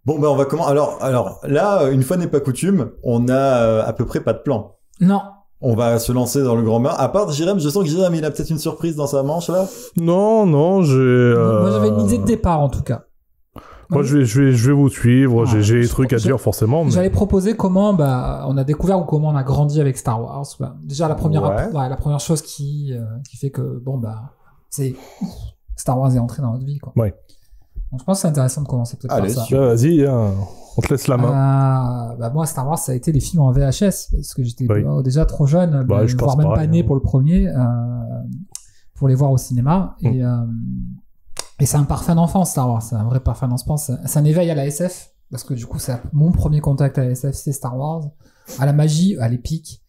Bon, on va comment alors là, une fois n'est pas coutume, on a à peu près pas de plan. Non. On va se lancer dans le grand bain. À part Jérém, je sens que Jérém, il a peut-être une surprise dans sa manche, là. Non, j'ai... Moi, j'avais une idée de départ, en tout cas. Moi, je vais vous suivre. J'ai des trucs à dire, forcément. Mais... J'allais proposer comment on a découvert ou comment on a grandi avec Star Wars. Déjà, la première chose qui fait que, c'est... Star Wars est entré dans notre vie, quoi. Ouais. Donc, je pense que c'est intéressant de commencer peut-être par ça. Vas-y, on te laisse la main. Moi, Star Wars, ça a été les films en VHS, parce que j'étais déjà trop jeune, voire même pas né pour le premier, pour les voir au cinéma. Et c'est un parfum d'enfance, Star Wars. C'est un vrai parfum d'enfance. C'est un éveil à la SF, parce que du coup, c'est mon premier contact à la SF, c'est Star Wars. À la magie, à l'épique.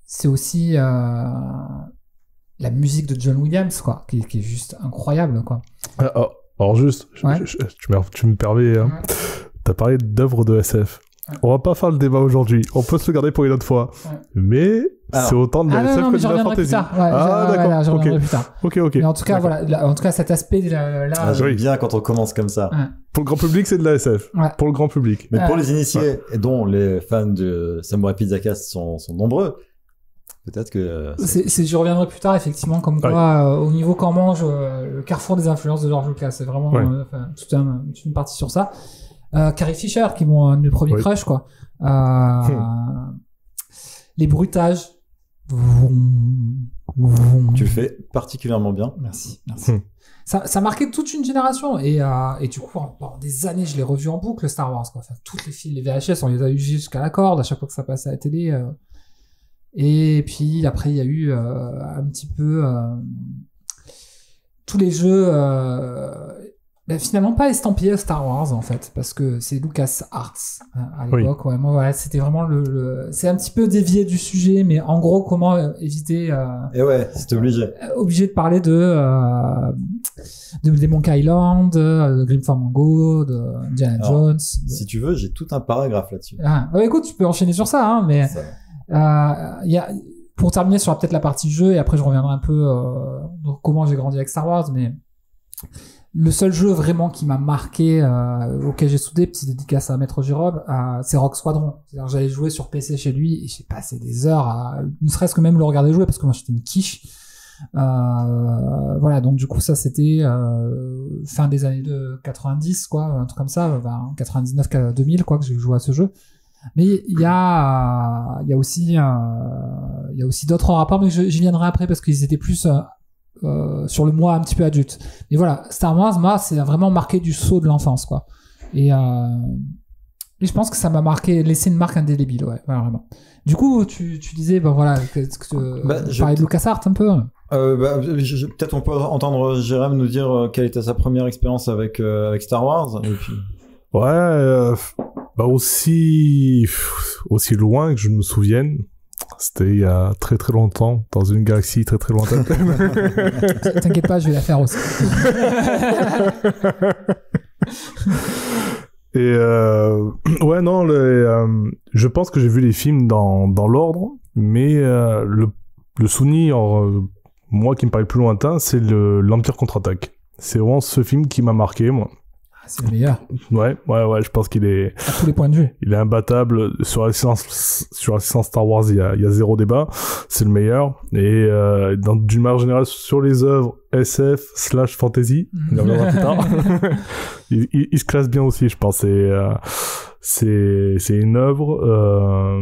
C'est aussi la musique de John Williams, quoi, qui est juste incroyable, quoi. Alors juste, tu me permets, hein, t'as parlé d'œuvres de SF. On va pas faire le débat aujourd'hui, on peut se le garder pour une autre fois. Mais c'est autant de la SF que de la fantasy. D'accord, je reviendrai plus tard. Ok. Mais en tout cas, voilà, en tout cas, cet aspect-là... J'aime bien quand on commence comme ça. Ouais. Pour le grand public, c'est de la SF. Ouais. Pour le grand public. Mais pour les initiés, et dont les fans de Samurai Pizza Cast sont nombreux, peut-être que... je reviendrai plus tard, effectivement, comme quoi, au niveau quand mange, le carrefour des influences de George Lucas, c'est vraiment toute une partie sur ça. Carrie Fisher, qui est un de mes premiers crushs, quoi. Les bruitages. Tu le fais particulièrement bien. Merci. Ça marquait toute une génération. Et du coup, pendant des années, je l'ai revu en boucle, Star Wars, quoi. Enfin, toutes les films, les VHS, on les a eu jusqu'à la corde, à chaque fois que ça passait à la télé. Et puis après il y a eu un petit peu tous les jeux finalement pas estampillés Star Wars en fait, parce que c'est LucasArts à l'époque. Ouais, moi voilà, c'était vraiment c'est un petit peu dévié du sujet, mais en gros comment éviter et ouais, c'était obligé de parler de Monkey Island, de Grim Fandango, de Indiana Jones. Si tu veux, j'ai tout un paragraphe là-dessus. Écoute, tu peux enchaîner sur ça, hein, mais pour terminer sur peut-être la partie jeu, et après je reviendrai un peu donc comment j'ai grandi avec Star Wars, mais le seul jeu vraiment qui m'a marqué, auquel j'ai soudé, petite dédicace à Maître Jérôme, c'est Rogue Squadron. C'est-à-dire, j'allais jouer sur PC chez lui et j'ai passé des heures à, ne serait-ce que même le regarder jouer, parce que moi j'étais une quiche. Voilà, donc du coup ça c'était fin des années 90, quoi, un truc comme ça, 99-2000, quoi, que j'ai joué à ce jeu. Mais il y a aussi d'autres rapports, mais j'y viendrai après parce qu'ils étaient plus sur le moi un petit peu adulte. Mais voilà, Star Wars, moi, c'est vraiment marqué du saut de l'enfance, quoi. Et je pense que ça m'a laissé une marque indélébile, ouais, vraiment. Du coup, tu disais, voilà, je parlais de LucasArts un peu. Peut-être on peut entendre Jérém nous dire quelle était sa première expérience avec Star Wars. Et puis... Ouais, aussi loin que je me souvienne, c'était il y a très très longtemps, dans une galaxie très très lointaine. T'inquiète pas, je vais la faire aussi. Et je pense que j'ai vu les films dans l'ordre, mais le souvenir, moi qui me paraît le plus lointain, c'est l'Empire contre-attaque. C'est vraiment ce film qui m'a marqué, moi. C'est le meilleur. Ouais, je pense qu'il est... À tous les points de vue. Il est imbattable. Sur la licence Star Wars, il y a zéro débat. C'est le meilleur. Et d'une manière générale, sur les œuvres SF/fantasy, il en reviendra plus tard. il se classe bien aussi, je pense. C'est une œuvre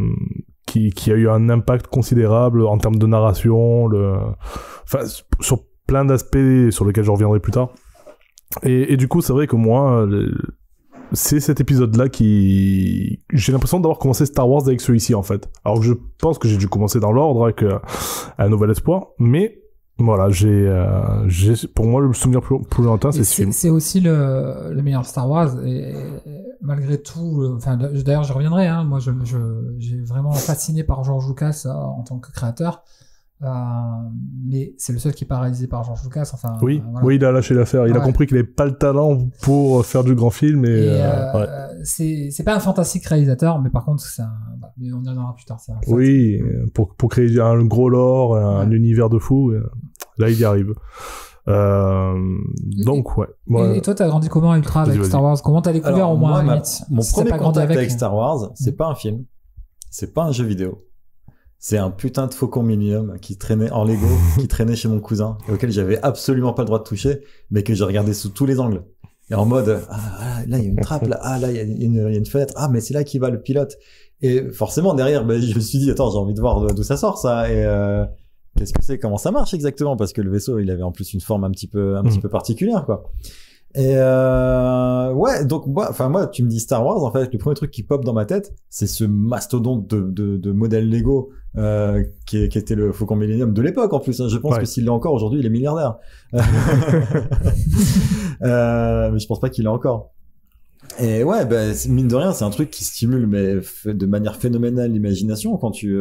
qui a eu un impact considérable en termes de narration, sur plein d'aspects sur lesquels je reviendrai plus tard. Et du coup, c'est vrai que moi, c'est cet épisode-là j'ai l'impression d'avoir commencé Star Wars avec celui-ci, en fait. Alors que je pense que j'ai dû commencer dans l'ordre avec Un Nouvel Espoir, mais voilà, pour moi, le souvenir plus lointain, c'est ce film. C'est aussi le meilleur Star Wars, et malgré tout, d'ailleurs, je reviendrai, hein, moi, j'ai vraiment fasciné par George Lucas en tant que créateur. Mais c'est le seul qui est pas réalisé par George Lucas. Enfin, oui, voilà. Oui, il a lâché l'affaire. Il a compris qu'il n'avait pas le talent pour faire du grand film. C'est pas un fantastique réalisateur, mais par contre, mais on y reviendra plus tard. Pour créer un gros lore, un univers de fou, là, il y arrive. Donc, ouais. Et toi, t'as grandi comment, Ultra, avec Vas-y. Star Wars? Comment t'as découvert Alors, au moins, moi, limite mon Si t'as premier pas grandi contact avec Star Wars, c'est pas un film, c'est pas un jeu vidéo. C'est un putain de Faucon Millennium qui traînait en Lego, qui traînait chez mon cousin, et auquel j'avais absolument pas le droit de toucher, mais que je regardais sous tous les angles. Et en mode, là, il y a une trappe, là, là, il y a une fenêtre, mais c'est là qu'il va le pilote. Et forcément, derrière, je me suis dit, attends, j'ai envie de voir d'où ça sort, ça, et qu'est-ce que c'est, comment ça marche exactement, parce que le vaisseau, il avait en plus une forme un petit peu particulière, quoi. Et ouais, donc moi, tu me dis Star Wars, en fait, le premier truc qui pop dans ma tête, c'est ce mastodonte de modèles Lego qui était le Faucon Millennium de l'époque en plus. Hein. Je pense que s'il l'est encore aujourd'hui, il est milliardaire. Mais je pense pas qu'il l'est encore. Et ouais, mine de rien, c'est un truc qui stimule mais de manière phénoménale l'imagination quand tu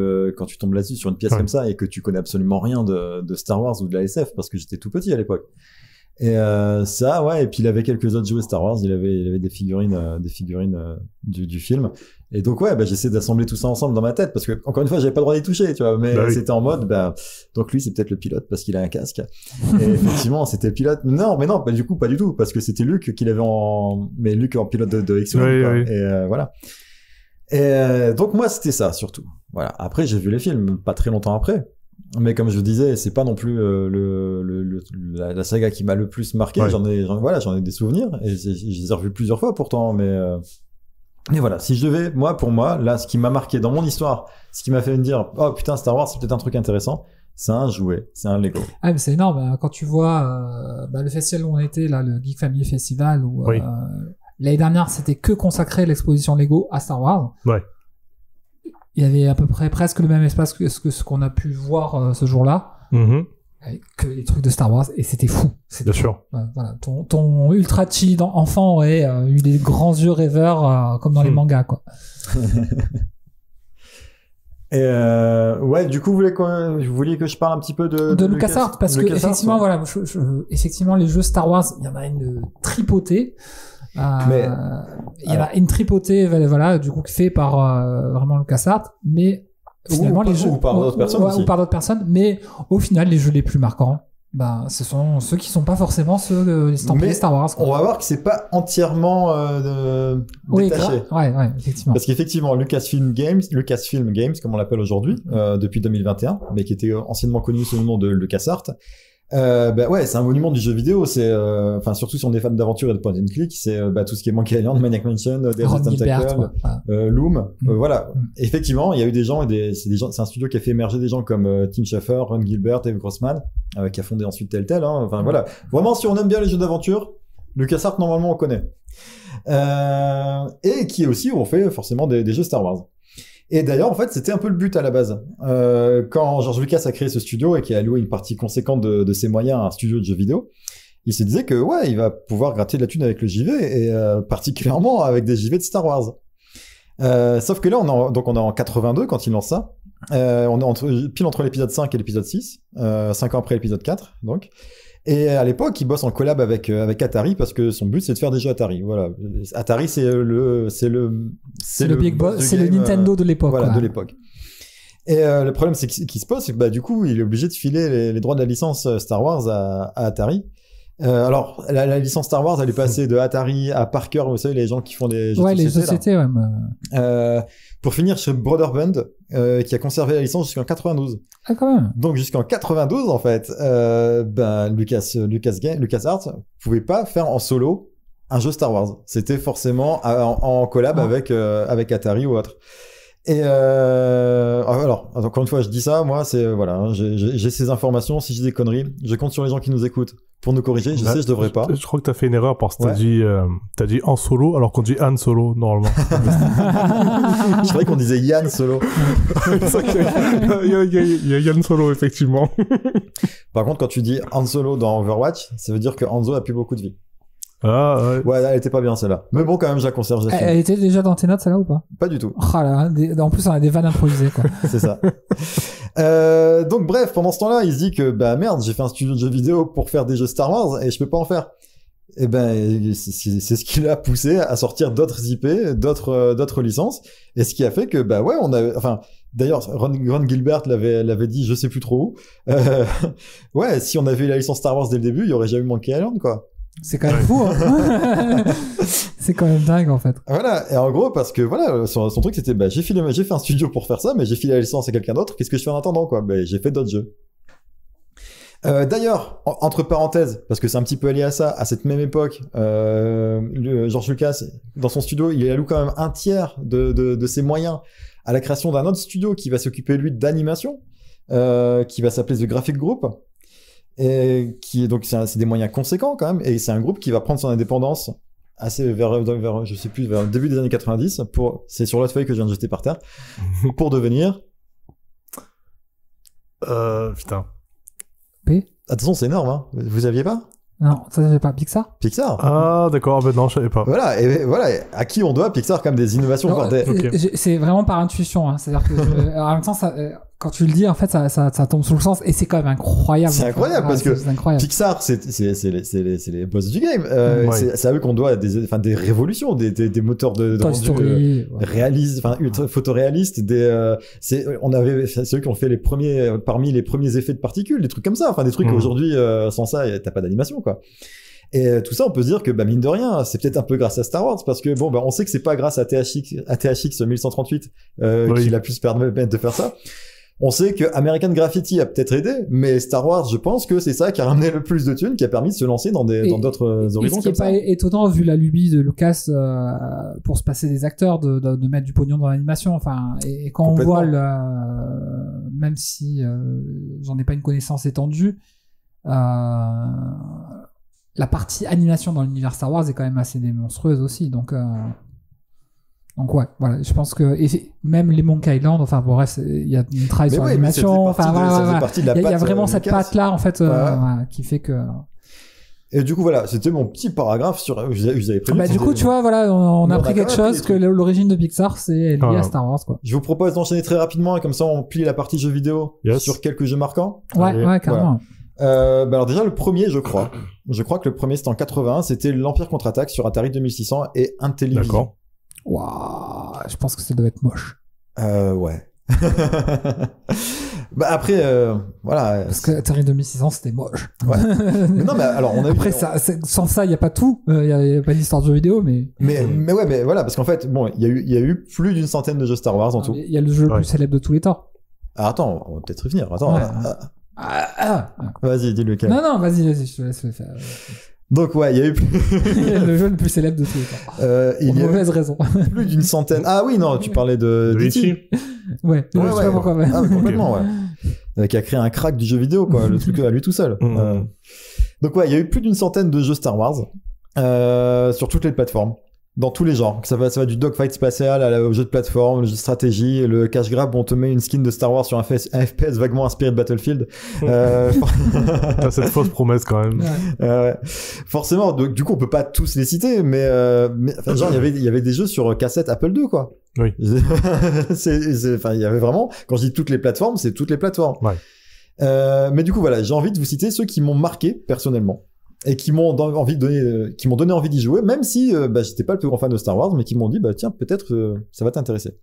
tombes là-dessus sur une pièce comme ça et que tu connais absolument rien de Star Wars ou de la SF parce que j'étais tout petit à l'époque. Et ça, ouais, et puis il avait quelques autres jouets Star Wars, il avait des figurines du film. Et donc ouais, j'essaie d'assembler tout ça ensemble dans ma tête parce que encore une fois, j'avais pas le droit d'y toucher, tu vois, mais c'était en mode donc lui c'est peut-être le pilote parce qu'il a un casque. Et effectivement, c'était le pilote. Non, du coup pas du tout parce que c'était Luke qu'il avait mais Luke en pilote de X-Wing quoi. Et voilà. Et donc moi c'était ça surtout. Voilà, après j'ai vu les films pas très longtemps après. Mais comme je vous disais, c'est pas non plus la saga qui m'a le plus marqué. Ouais. J'en ai des souvenirs et je les ai revus plusieurs fois pourtant. Mais voilà, si je devais, pour moi, là, ce qui m'a marqué dans mon histoire, ce qui m'a fait me dire, oh putain, Star Wars, c'est peut-être un truc intéressant. C'est un jouet, c'est un Lego. Ah mais c'est énorme. Quand tu vois le festival où on était là, le Geek Family Festival, où l'année dernière c'était que consacré l'exposition Lego à Star Wars. Ouais. Il y avait à peu près presque le même espace que ce qu'on a pu voir ce jour-là, avec que les trucs de Star Wars, et c'était fou. Bien sûr. Voilà, ton ultra chi enfant aurait eu des grands yeux rêveurs comme dans les mangas, quoi. Et ouais, du coup, vous vouliez que je parle un petit peu de LucasArts, parce que effectivement, voilà, effectivement, les jeux Star Wars, il y en a une tripotée. Mais il y en a une tripotée, voilà, du coup, fait par vraiment LucasArts, mais finalement les jeux ou par d'autres personnes aussi. Ou par d'autres personnes, mais au final les jeux les plus marquants, ce sont ceux qui sont pas forcément ceux estampillés Star Wars, quoi. On va voir que c'est pas entièrement détaché. Ouais, effectivement. Parce qu'effectivement, Lucasfilm Games, comme on l'appelle aujourd'hui, depuis 2021, mais qui était anciennement connu sous le nom de LucasArts. Ouais, c'est un monument du jeu vidéo. C'est, surtout si on est fan d'aventure et de point and click, c'est tout ce qui est Monkey Island, Maniac Mansion, Death Tentacle, Loom. Voilà. Effectivement, il y a eu des gens c'est un studio qui a fait émerger des gens comme Tim Schafer, Ron Gilbert, Dave Grossman, qui a fondé ensuite Telltale. Hein. Enfin voilà. Vraiment, si on aime bien les jeux d'aventure, LucasArts normalement on connaît. Et qui aussi ont fait forcément des jeux Star Wars. Et d'ailleurs, en fait, c'était un peu le but à la base. Quand George Lucas a créé ce studio et qu'il a alloué une partie conséquente de ses moyens à un studio de jeux vidéo, il se disait que ouais, il va pouvoir gratter de la thune avec le JV et particulièrement avec des JV de Star Wars. Sauf que là, on est en 82 quand il lance ça. On est pile entre l'épisode 5 et l'épisode 6, 5 ans après l'épisode 4, donc. Et à l'époque, il bosse en collab avec Atari parce que son but c'est de faire des jeux Atari. Voilà, Atari c'est le big boss, c'est le Nintendo de l'époque. Voilà, de l'époque. Et le problème c'est qui se pose, c'est que du coup, il est obligé de filer les droits de la licence Star Wars à Atari. Alors la licence Star Wars, elle est passée de Atari à Parker, vous savez les gens qui font des jeux de société, pour finir chez Broderbund, qui a conservé la licence jusqu'en 92. Ah, quand même. Donc jusqu'en 92 en fait, LucasArts pouvait pas faire en solo un jeu Star Wars. C'était forcément en collab avec Atari ou autre. Et alors encore une fois, je dis ça, moi c'est voilà, j'ai ces informations. Si j'ai des conneries, je compte sur les gens qui nous écoutent pour nous corriger. Je sais, je devrais pas. Je crois que t'as fait une erreur parce que t'as dit en solo alors qu'on dit Han Solo normalement. Je croyais qu'on disait Yann Solo. Il y a Yann Solo effectivement. Par contre, quand tu dis Han Solo dans Overwatch, ça veut dire que Hanzo a plus beaucoup de vie. Ah ouais. Ouais, elle était pas bien celle-là. Mais bon, quand même, je la conserve. Elle était déjà dans tes notes celle-là ou pas? Pas du tout. Oh là, en plus, on a des vannes improvisées, quoi. C'est ça. Donc bref, pendant ce temps-là, il se dit que merde, j'ai fait un studio de jeux vidéo pour faire des jeux Star Wars et je peux pas en faire. Et ben, c'est ce qui l'a poussé à sortir d'autres IP, d'autres licences, et ce qui a fait que, bah ouais, d'ailleurs, Ron Gilbert l'avait dit, je sais plus trop où, ouais, si on avait eu la licence Star Wars dès le début, il y aurait jamais eu Monkey Island, quoi. C'est quand même fou, hein. C'est quand même dingue, en fait. Voilà, et en gros, parce que voilà, son truc c'était, bah, j'ai fait un studio pour faire ça, mais j'ai filé la licence à quelqu'un d'autre, qu'est-ce que je fais en attendant, quoi? Bah, j'ai fait d'autres jeux. D'ailleurs, entre parenthèses, parce que c'est un petit peu lié à ça, à cette même époque, George Lucas, dans son studio, il alloue quand même un tiers de ses moyens à la création d'un autre studio qui va s'occuper, lui, d'animation, qui va s'appeler The Graphic Group, et donc c'est des moyens conséquents quand même, et c'est un groupe qui va prendre son indépendance assez vers je sais plus, vers le début des années 90, c'est sur l'autre feuille que je viens de jeter par terre, pour devenir... Putain. Attention, c'est énorme, hein. Vous aviez pas? Non, ça j'avais pas. Pixar? Ah, d'accord, ben non, je savais pas. Voilà, et voilà, à qui on doit Pixar comme des innovations. Non, Okay. C'est vraiment par intuition, hein. C'est-à-dire que en même temps, quand tu le dis, en fait, ça tombe sous le sens, et c'est quand même incroyable. C'est incroyable, parce que incroyable. Pixar, c'est les boss du game. Ouais. C'est à eux qu'on doit des révolutions, des moteurs de Toy Story, réalistes, photoréalistes, c'est eux qui ont fait parmi les premiers effets de particules, des trucs comme ça, des trucs aujourd'hui, sans ça, t'as pas d'animation, quoi. Et tout ça, on peut se dire que, mine de rien, c'est peut-être un peu grâce à Star Wars, parce que on sait que c'est pas grâce à THX 1138 qu'il a pu se permettre de faire ça. On sait que American Graffiti a peut-être aidé, mais Star Wars, je pense que c'est ça qui a ramené le plus de thunes, qui a permis de se lancer dans d'autres horizons. Ce qui est pas étonnant, vu la lubie de Lucas pour se passer des acteurs, de mettre du pognon dans l'animation. Et quand on voit même si j'en ai pas une connaissance étendue, la partie animation dans l'univers Star Wars est quand même assez démonstrueuse aussi, donc ouais, voilà, je pense que même les Monkey Island, bref, il y a une travail sur l'animation, il y a vraiment cette patte là en fait qui fait que. Et du coup voilà, c'était mon petit paragraphe sur. Je vous avais prévenu. Du coup, tu vois, voilà, on a appris quelque chose, que l'origine de Pixar c'est lié à Star Wars, quoi. Je vous propose d'enchaîner très rapidement, et comme ça on plie la partie jeux vidéo sur quelques jeux marquants. Ouais, carrément. Alors déjà le premier, je crois que le premier c'était en 81, c'était l'Empire contre-attaque sur Atari 2600 et Intellivision. D'accord. Waouh, je pense que ça doit être moche. Ouais. Après voilà. Parce que Atari 2600 c'était moche. Ouais. Mais non, mais alors on a après sans ça il y a pas tout, il y a pas d'histoire de jeux vidéo, mais voilà, parce qu'en fait il y a eu plus d'une centaine de jeux Star Wars en tout. Il y a le jeu le plus célèbre de tous les temps. Ah, attends, on va peut-être revenir. Attends. Vas-y, dis-le. Non, vas-y, je te laisse le faire. Donc ouais, il y a eu le jeu le plus célèbre de tous les temps. Il y a mauvaise raison. Plus d'une centaine. Ah oui, non, tu parlais de E.T. Ouais, je sais pas pourquoi. Ouais. Ah, complètement, ouais. Qui a créé un crack du jeu vidéo, quoi, le truc à lui tout seul. Donc ouais, il y a eu plus d'une centaine de jeux Star Wars sur toutes les plateformes. Dans tous les genres, ça va du dogfight spatial au jeu de plateforme, le jeu de stratégie, le cash grab où on te met une skin de Star Wars sur un FPS vaguement inspiré de Battlefield. T'as cette fausse promesse quand même. Forcément, donc, du coup on peut pas tous les citer, mais genre il y avait des jeux sur cassette Apple II, quoi. Oui. Il y avait vraiment, quand je dis toutes les plateformes, c'est toutes les plateformes. Ouais. Mais du coup voilà, j'ai envie de vous citer ceux qui m'ont marqué personnellement. Et qui m'ont donné envie d'y jouer, même si j'étais pas le plus grand fan de Star Wars, mais qui m'ont dit tiens, peut-être ça va t'intéresser.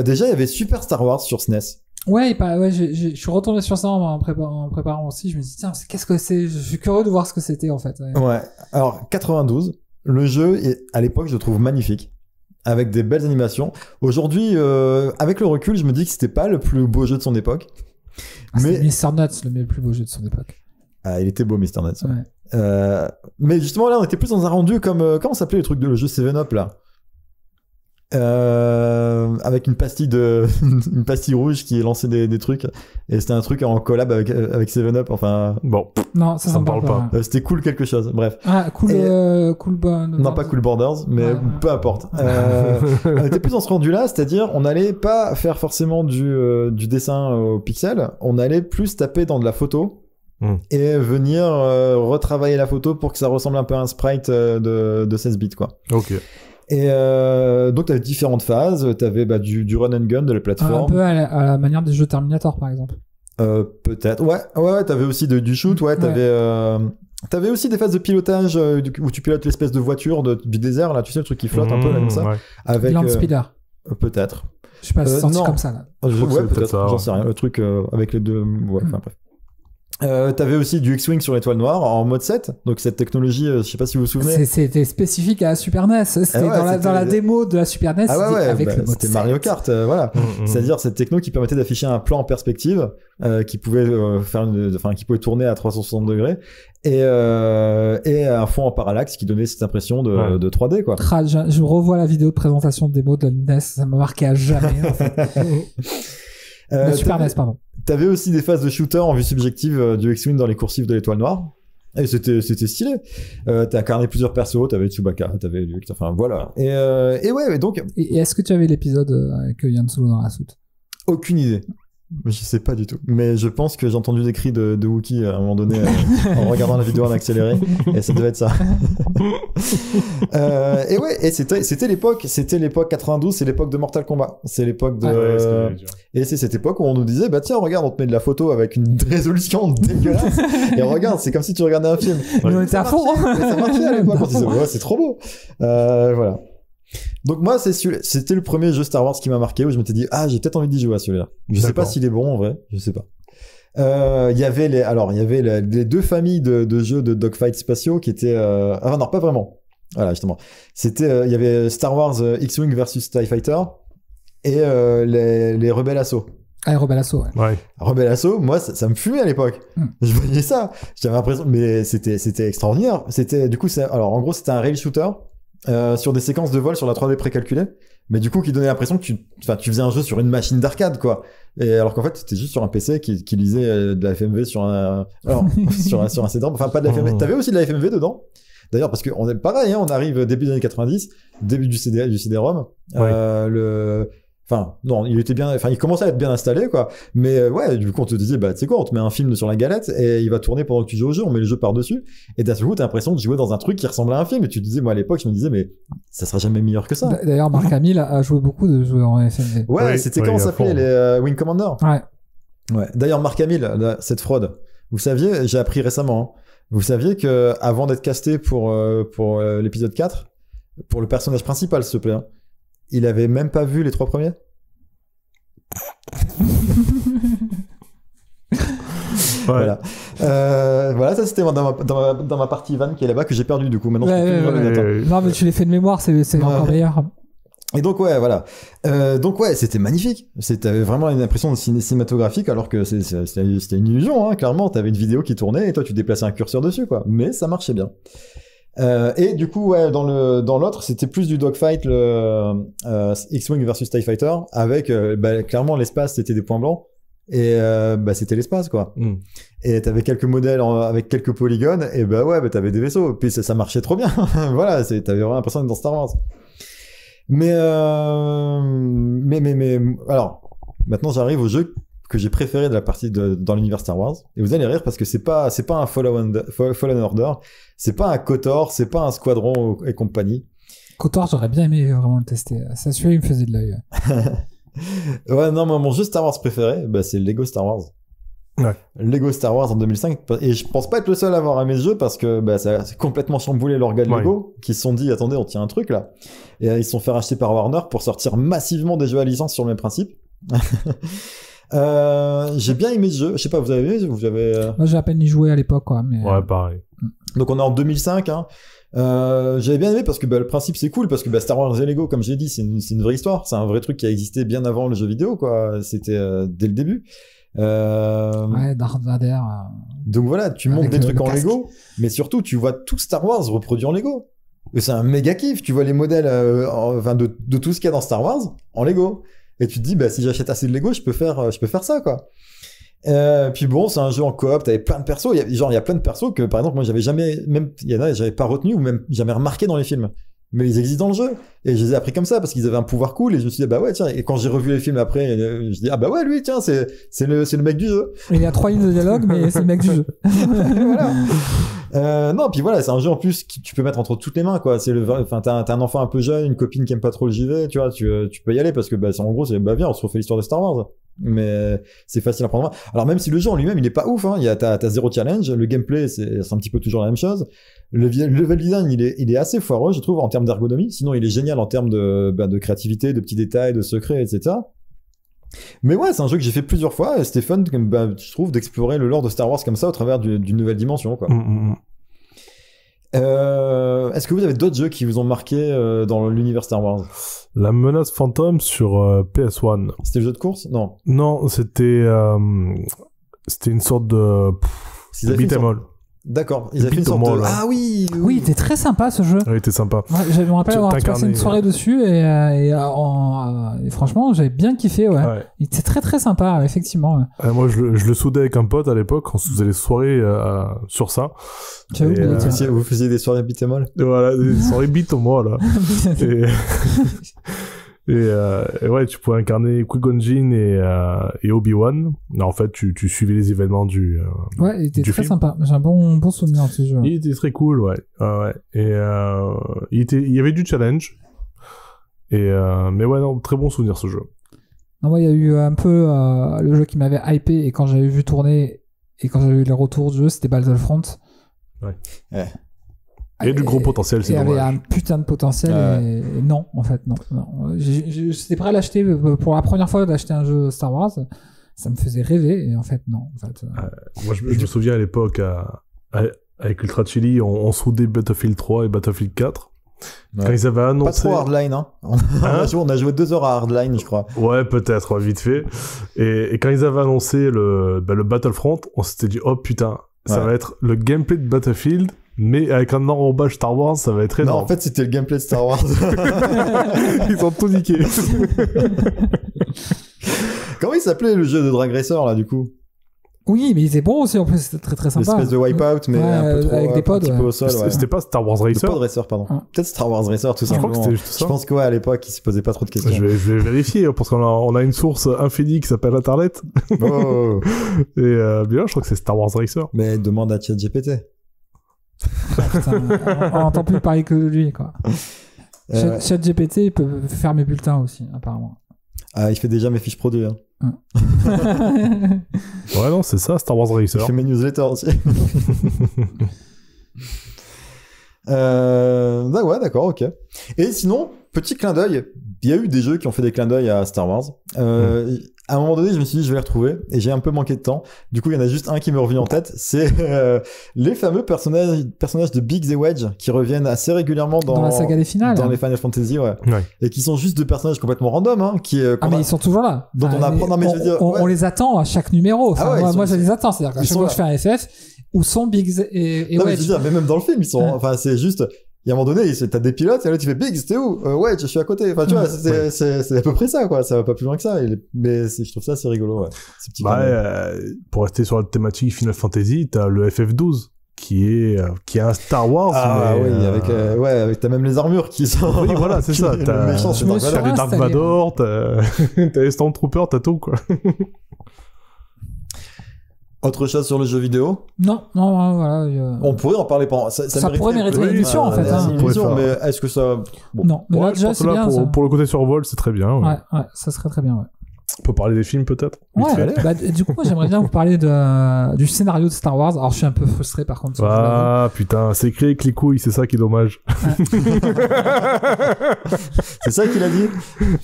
Déjà il y avait Super Star Wars sur SNES. Ouais, je suis retourné sur ça en préparant aussi. Je me dis tiens, qu'est-ce que c'est? Je suis curieux de voir ce que c'était en fait. Ouais. Alors 92, le jeu à l'époque je le trouve magnifique, avec des belles animations. Aujourd'hui, avec le recul, je me dis que c'était pas le plus beau jeu de son époque. Mais Mr. Nuts, le plus beau jeu de son époque. Ah, il était beau, Mr. Nuts. Ouais. Mais justement, là, on était plus dans un rendu comme... comment s'appelait le truc de le jeu 7-Up, là avec une pastille rouge qui lançait des trucs. Et c'était un truc en collab avec 7-Up, enfin... Bon. Non, ça me parle pas. C'était Cool quelque chose, bref. Ah, Cool Borders. Non, pas Cool Borders, mais peu importe. On était plus dans ce rendu-là, c'est-à-dire on n'allait pas faire forcément du dessin au pixel, on allait plus taper dans de la photo. Et venir retravailler la photo pour que ça ressemble un peu à un sprite de 16 bits, quoi. Ok. Et donc t'avais différentes phases, t'avais du run and gun de la plateforme. Un peu à la manière des jeux Terminator, par exemple. Peut-être. Ouais, t'avais aussi du shoot, t'avais T'avais aussi des phases de pilotage où tu pilotes l'espèce de voiture du désert, là, tu sais, le truc qui flotte un peu, là, comme ça. Ouais. Avec, Land Speeder. peut-être. Je sais pas, c'est sorti non. comme ça, là. Je crois que Ouais, c'est peut-être peut-être, ça, j'en ouais. sais rien. Le truc avec les deux. Ouais, enfin bref. T'avais aussi du X-Wing sur l'étoile noire en mode 7. Donc cette technologie, je sais pas si vous vous souvenez. C'était spécifique à la Super NES. C'était ouais, dans la démo de la Super NES. Ah ouais, ouais, avec le mode c'était 7. Mario Kart, voilà. C'est-à-dire cette techno qui permettait d'afficher un plan en perspective, qui pouvait qui pouvait tourner à 360 degrés, et un fond en parallaxe qui donnait cette impression de 3D, quoi. Je revois la vidéo de présentation de démo de la NES, ça m'a marqué à jamais. En fait. La Super NES, pardon. T'avais aussi des phases de shooter en vue subjective du X-Wing dans les coursives de l'étoile noire. Et c'était stylé. T'as incarné plusieurs persos, t'avais Chewbacca, t'avais Luke, enfin voilà. Et ouais, donc. Et est-ce que tu avais l'épisode avec Yann Solo dans la soute? Aucune idée. Je sais pas du tout. Mais je pense que j'ai entendu des cris de Wookie à un moment donné en regardant la vidéo en accéléré. Et ça devait être ça. Et ouais, et c'était l'époque 92, c'est l'époque de Mortal Kombat. C'est l'époque de... Et c'est cette époque où on nous disait, bah tiens, regarde, on te met de la photo avec une résolution dégueulasse. Et regarde, c'est comme si tu regardais un film. On était à fond. Ça marchait à l'époque. On disait, ouais, c'est trop beau. Voilà. Donc moi, c'était le premier jeu Star Wars qui m'a marqué, où je m'étais dit, ah, j'ai peut-être envie d'y jouer à celui-là. Je sais pas s'il est bon en vrai, je sais pas. Il y avait les deux familles de jeux de dogfight spatiaux qui étaient, ah non, pas vraiment. Voilà, justement. C'était, il y avait Star Wars X-Wing versus TIE Fighter et les Rebelles Assaut. Ah, Rebelle Assaut, ouais. Rebelle Assaut, moi, ça me fumait à l'époque. Je voyais ça. J'avais l'impression, mais c'était extraordinaire. Du coup, alors, en gros, c'était un rail shooter. Sur des séquences de vol sur la 3D précalculée, mais du coup qui donnait l'impression que tu faisais un jeu sur une machine d'arcade, quoi. Et alors qu'en fait c'était juste sur un PC qui lisait de la FMV sur un CD-ROM, enfin pas de la FMV. T'avais aussi de la FMV dedans. D'ailleurs parce que on est pareil, hein, on arrive début des années 90, début du CD-ROM. Ouais. Enfin, non, il commençait à être bien installé, quoi. Mais ouais, du coup, on te disait, bah, tu sais quoi, on te met un film sur la galette et il va tourner pendant que tu joues au jeu, on met le jeu par-dessus. Et d'un seul coup, t'as l'impression de jouer dans un truc qui ressemble à un film. Et tu te disais, moi, à l'époque, je me disais, mais ça sera jamais meilleur que ça. D'ailleurs, Marc Hamill a joué beaucoup de jeux en FMV. Ouais, oui, c'était comment ça s'appelait, les Wing Commander? Ouais. D'ailleurs, Marc Hamill, cette fraude, vous saviez, j'ai appris récemment, hein, vous saviez que avant d'être casté pour l'épisode 4, pour le personnage principal, s'il te plaît, hein, il avait même pas vu les 3 premiers. Voilà. Voilà, ça c'était dans ma partie van qui est là-bas que j'ai perdu du coup. Maintenant, non, mais tu l'as fait de mémoire, c'est encore meilleur. Et donc ouais, voilà. Donc ouais, c'était magnifique. T'avais vraiment une impression de cinématographique, alors que c'était une illusion, hein, clairement. T'avais une vidéo qui tournait et toi tu déplaçais un curseur dessus, quoi. Mais ça marchait bien. Et du coup, ouais, dans l'autre, c'était plus du dogfight, le X-Wing versus TIE Fighter, avec clairement l'espace, c'était des points blancs, et c'était l'espace, quoi. Et t'avais quelques modèles avec quelques polygones, et t'avais des vaisseaux, puis ça marchait trop bien. Voilà, t'avais vraiment l'impression d'être dans Star Wars. Mais alors, maintenant j'arrive au jeu que j'ai préféré de la partie dans l'univers Star Wars, et vous allez rire parce que c'est pas un Fallen Order, c'est pas un KOTOR, c'est pas un Squadron et compagnie. KOTOR, j'aurais bien aimé vraiment le tester. Ça, celui-là, il me faisait de l'œil. Ouais, non, mon jeu Star Wars préféré, c'est Lego Star Wars. Ouais. Lego Star Wars en 2005, et je pense pas être le seul à avoir aimé ce jeu parce que ça a complètement chamboulé l'organe de Lego, qui se sont dit, attendez, on tient un truc là. Et ils se sont fait racheter par Warner pour sortir massivement des jeux à licence sur le même principe. J'ai bien aimé ce jeu. Je sais pas, vous avez aimé? Moi, j'ai à peine y joué à l'époque, quoi. Mais... Ouais, pareil. Donc on est en 2005, hein. J'avais bien aimé parce que le principe c'est cool, parce que Star Wars et Lego, comme j'ai dit, c'est une vraie histoire, c'est un vrai truc qui a existé bien avant le jeu vidéo, quoi. C'était dès le début. Ouais, Darth Vader. Donc voilà, tu montes des trucs en Lego, mais surtout tu vois tout Star Wars reproduit en Lego. Et c'est un méga kiff, tu vois les modèles de tout ce qu'il y a dans Star Wars en Lego. Et tu te dis, si j'achète assez de Lego, je peux faire ça, quoi. Puis bon, c'est un jeu en coop, t'avais plein de persos, il y a plein de persos que par exemple moi j'avais pas retenu ou même jamais remarqué dans les films, mais ils existent dans le jeu, et je les ai appris comme ça parce qu'ils avaient un pouvoir cool, et je me suis dit ouais tiens, et quand j'ai revu les films après, je dis ouais lui tiens c'est le mec du jeu. Il y a 3 lignes de dialogue, mais c'est le mec du jeu. Voilà. Non, puis voilà, c'est un jeu en plus que tu peux mettre entre toutes les mains, quoi. T'as un enfant un peu jeune, une copine qui aime pas trop le JV, tu vois, tu peux y aller parce que en gros c'est viens, on se refait l'histoire de Star Wars. mais c'est facile à prendre en main. Alors même si le jeu en lui-même il est pas ouf, hein, t'as zéro challenge, le gameplay c'est un petit peu toujours la même chose. Le level design il est assez foireux, je trouve, en termes d'ergonomie. Sinon il est génial en termes de créativité, de petits détails, de secrets, etc. Mais ouais, c'est un jeu que j'ai fait plusieurs fois et c'était fun, je trouve, d'explorer le lore de Star Wars comme ça au travers d'une nouvelle dimension, quoi. Est-ce que vous avez d'autres jeux qui vous ont marqué dans l'univers Star Wars? La menace fantôme sur PS1. C'était le jeu de course? Non. Non, c'était une sorte de beat'em all. D'accord, ils avaient fait une sorte de... Ah oui, oui, il était très sympa ce jeu. Oui, il était sympa. Ouais, je me rappelle avoir passé une soirée dessus et franchement, j'avais bien kiffé, ouais. Il était très très sympa, effectivement. Ouais. Moi, je le soudais avec un pote à l'époque, on se faisait les soirées sur ça. Vous faisiez des soirées beat'em all? Voilà, des soirées beat'em all, là. Et ouais, tu pouvais incarner Qui-Gon Jinn et Obi-Wan. En fait, tu suivais les événements du ouais, il était très film. sympa. J'ai un bon souvenir de ce jeu. Il était très cool, ouais. Et il y avait du challenge. Mais ouais, non, très bon souvenir ce jeu. Non, moi, il y a eu un peu le jeu qui m'avait hypé et quand j'avais vu tourner et quand j'avais eu les retours du jeu, c'était Battlefront. Ouais. Il y a du gros potentiel, c'est dommage. Il y avait un putain de potentiel et non, en fait, non. J'étais prêt à l'acheter pour la première fois d'acheter un jeu Star Wars. Ça me faisait rêver et en fait, non. En fait, moi, je me souviens à l'époque, avec Ultra Chili, on soudait Battlefield 3 et Battlefield 4. Ouais. Quand ils avaient annoncé... Pas trop Hardline, hein. On a joué 2 heures à Hardline, je crois. Ouais, peut-être, vite fait. Et quand ils avaient annoncé le Battlefront, on s'était dit, oh putain, ça va être le gameplay de Battlefield, mais avec un enrobage Star Wars, ça va être énorme. Non, en fait, c'était le gameplay de Star Wars. Ils ont tout niqué. Comment il s'appelait le jeu de Drag Racer, là, du coup? Oui, mais il était bon aussi, en plus, c'était très très sympa. L'espèce de Wipeout, mais un peu trop, avec des pods, un petit peu au sol. C'était pas Star Wars Racer? Le pod Racer, pardon. Peut-être Star Wars Racer, tout simplement. Je crois que c'était juste ça. Je pense qu'à l'époque, il se posait pas trop de questions. Je vais vérifier, parce qu'on a une source infinie qui s'appelle Internet. Oh. Et bien, je crois que c'est Star Wars Racer. Mais demande à ChatGPT. On n'entend plus parler que de lui, quoi. ChatGPT peut faire mes bulletins aussi, apparemment. Ah, il fait déjà mes fiches produits, hein. Ouais, non, c'est ça, Star Wars Racer. Il fait mes newsletters aussi. Ouais, d'accord, ok. Et sinon, petit clin d'œil, il y a eu des jeux qui ont fait des clins d'œil à Star Wars. À un moment donné, je me suis dit, je vais les retrouver, et j'ai un peu manqué de temps. Du coup, il y en a juste un qui me revient en tête, c'est les fameux personnages de Biggs et Wedge qui reviennent assez régulièrement dans la saga des finales, dans les Final Fantasy, ouais. Et qui sont juste deux personnages complètement random, hein, mais ils sont toujours là. Dont on apprend. Non, mais je veux dire, on les attend à chaque numéro. Enfin, moi, je les attends. C'est-à-dire qu'à chaque fois que je fais un FF, où sont Biggs et non, Wedge. Mais je veux dire, mais même dans le film, ils sont. Enfin, c'est juste. Il y a un moment donné, t'as des pilotes, et là tu fais Biggs, t'es où? Ouais, je suis à côté. Enfin, tu vois, c'est à peu près ça, quoi. Ça va pas plus loin que ça. Mais je trouve ça assez rigolo, ouais. Ces petits pour rester sur la thématique Final Fantasy, t'as le FF12 qui est un Star Wars. Ah oui, avec t'as même les armures qui sont. Oui, voilà, c'est ça. T'as des Dark Vador, t'as les Stormtroopers, t'as tout, quoi. Autre chose sur le jeu vidéo? Non, voilà. On pourrait en parler pendant. Ça pourrait mériter une émission, en fait. Mais est-ce que ça. Bon. Non, mais là, déjà, c'est bien. Pour le côté survol, c'est très bien. Ouais, ça serait très bien, ouais. On peut parler des films, peut-être? Ouais, du coup, moi, j'aimerais bien vous parler du scénario de Star Wars. Alors, je suis un peu frustré, par contre. Ah, putain, c'est écrit avec les couilles, c'est ça qui est dommage. C'est ça qu'il a dit?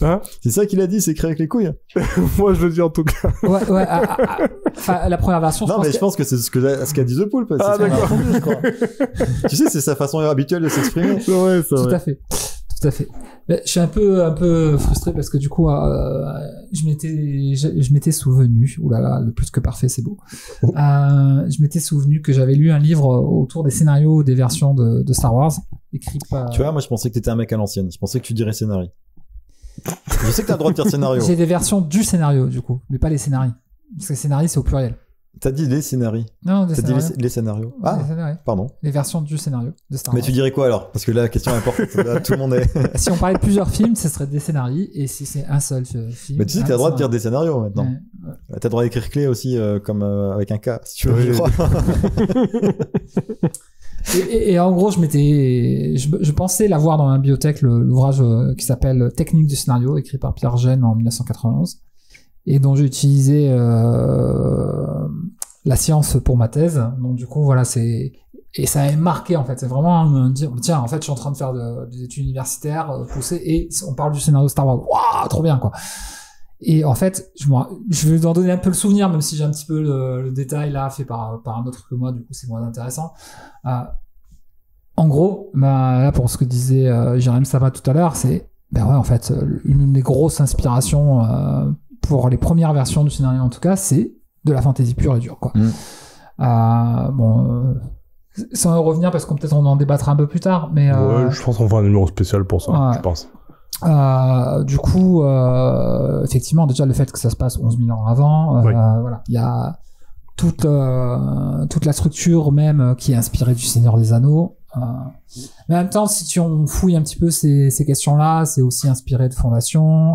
Hein? C'est ça qu'il a dit, c'est écrit avec les couilles? Moi, je le dis en tout cas. Ouais, la première version, je pense que c'est ce qu'a dit The Poulpe. Ah, d'accord. Je crois. Tu sais, c'est sa façon habituelle de s'exprimer. Ouais, ça, tout à fait. Mais je suis un peu frustré parce que du coup, je m'étais souvenu, oulala, le plus que parfait, c'est beau. Je m'étais souvenu que j'avais lu un livre autour des scénarios des versions de Star Wars, écrit par... Tu vois, moi je pensais que t'étais un mec à l'ancienne. Je pensais que tu dirais scénario. Je sais que t'as le droit de dire scénario. J'ai des versions du scénario, du coup, mais pas les scénarios. Parce que scénario, c'est au pluriel. T'as dit les scénarios. Non, t'as dit les scénarios. Ah, pardon. Les versions du scénario de Star Wars. Mais tu dirais quoi alors? Parce que là, la question est importante. Là, tout le monde est. Si on parlait de plusieurs films, ce serait des scénarios. Et si c'est un seul film. Mais tu sais que t'as le droit de dire des scénarios maintenant. Ouais. T'as le droit d'écrire clé aussi, comme avec un K, si tu veux, je crois. Et en gros, je pensais l'avoir dans la bibliothèque, l'ouvrage qui s'appelle Technique du scénario, écrit par Pierre Gênes en 1991. et dont j'ai utilisé la science pour ma thèse. Donc du coup, voilà, et ça a marqué en fait. C'est vraiment me dire, tiens, en fait, je suis en train de faire des études universitaires poussées et on parle du scénario Star Wars. Waouh, trop bien quoi. Et en fait, je vais vous en donner un peu le souvenir, même si j'ai un petit peu le détail là fait par un autre que moi. Du coup, c'est moins intéressant. En gros, là pour ce que disait Jérém Sava tout à l'heure, c'est ouais, en fait, une des grosses inspirations pour les premières versions du scénario en tout cas, c'est de la fantasy pure et dure quoi. Sans y revenir parce qu'on peut-être on en débattra un peu plus tard, mais ouais, je pense qu'on fera un numéro spécial pour ça, je pense. Du coup, effectivement, déjà le fait que ça se passe 11 000 ans avant, oui. Voilà, il y a toute la structure même qui est inspirée du Seigneur des Anneaux. Mais en même temps, si on fouille un petit peu ces questions-là, c'est aussi inspiré de Fondation.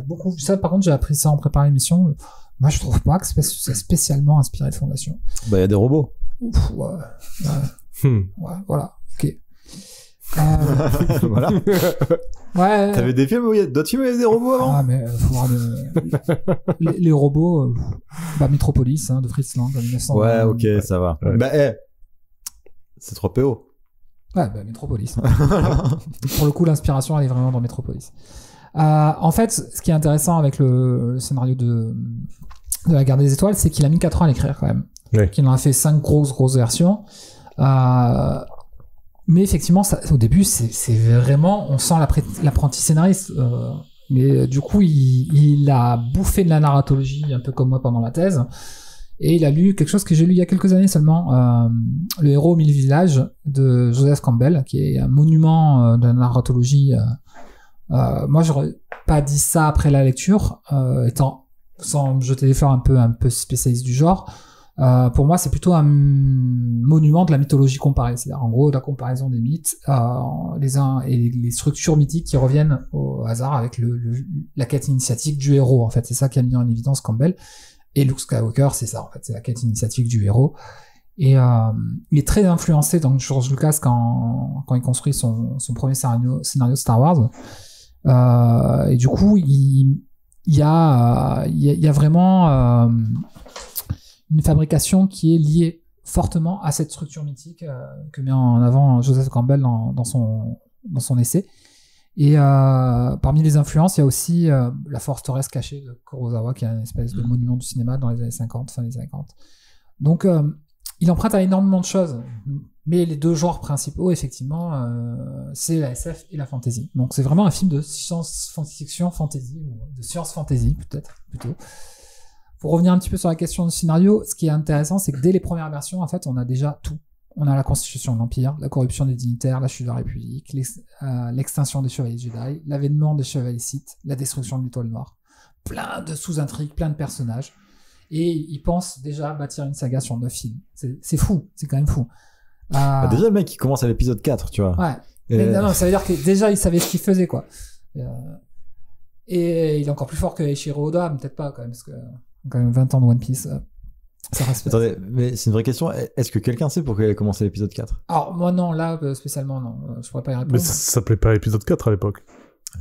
Beaucoup. Ça, par contre, j'ai appris ça en préparant l'émission. Moi, je trouve pas que c'est spécialement inspiré de Fondation. Bah, il y a des robots. Ouf, ouais, voilà, ok. Voilà. Ouais. T'avais des films où il y a d'autres films où il y a des robots avant? Ah, mais faut voir les robots, Metropolis, de Fritz Lang, en 1900. Ouais, ok, ça va. Ouais. Bah, c'est 3PO. Ouais, Metropolis. Pour le coup, l'inspiration, elle est vraiment dans Metropolis. En fait, ce qui est intéressant avec le scénario de la Guerre des Étoiles, c'est qu'il a mis 4 ans à l'écrire quand même. Oui. Qu'il en a fait 5 grosses versions. Mais effectivement, au début, c'est vraiment, on sent l'apprenti scénariste. Mais du coup, il a bouffé de la narratologie, un peu comme moi pendant la thèse. Et il a lu quelque chose que j'ai lu il y a quelques années seulement, Le héros au mille villages de Joseph Campbell, qui est un monument de la narratologie. Moi, j'aurais pas dit ça après la lecture, sans me jeter des fleurs un peu spécialiste du genre. Pour moi, c'est plutôt un monument de la mythologie comparée, c'est-à-dire en gros la comparaison des mythes, les uns et les structures mythiques qui reviennent au hasard avec la quête initiatique du héros. En fait, c'est ça qui a mis en évidence Campbell. Et Luke Skywalker, c'est ça, en fait, c'est la quête initiatique du héros. Et il est très influencé donc George Lucas quand il construit son premier scénario Star Wars. Et du coup, il y a vraiment une fabrication qui est liée fortement à cette structure mythique que met en avant Joseph Campbell dans son essai. Et parmi les influences, il y a aussi la forteresse cachée de Kurosawa, qui est une espèce de monument du cinéma dans les années 50, fin des années 50. Donc, il emprunte à énormément de choses, mais les deux genres principaux, effectivement, c'est la SF et la fantasy. Donc, c'est vraiment un film de science-fiction fantasy, ou de science-fantasy, peut-être, plutôt. Pour revenir un petit peu sur la question du scénario, ce qui est intéressant, c'est que dès les premières versions, en fait, on a déjà tout. On a la constitution de l'Empire, la corruption des dignitaires, la chute de la République, l'extinction des Chevaliers Jedi, l'avènement des Chevaliers Sith, la destruction de l'Étoile Noire. Plein de sous-intrigues, plein de personnages. Et ils pensent déjà bâtir une saga sur 9 films. C'est fou, c'est quand même fou. Déjà, le mec, il commence à l'épisode 4, tu vois. Ouais. Mais non, ça veut dire que déjà, il savait ce qu'il faisait, quoi. Et il est encore plus fort que Eiichiro Oda, mais peut-être pas, quand même, parce que quand même 20 ans de One Piece... ça reste. Attendez, mais c'est une vraie question. Est-ce que quelqu'un sait pourquoi il a commencé l'épisode 4? Alors, moi, non, là, spécialement, non. Je pourrais pas y répondre. Mais ça s'appelait pas épisode 4 à l'époque.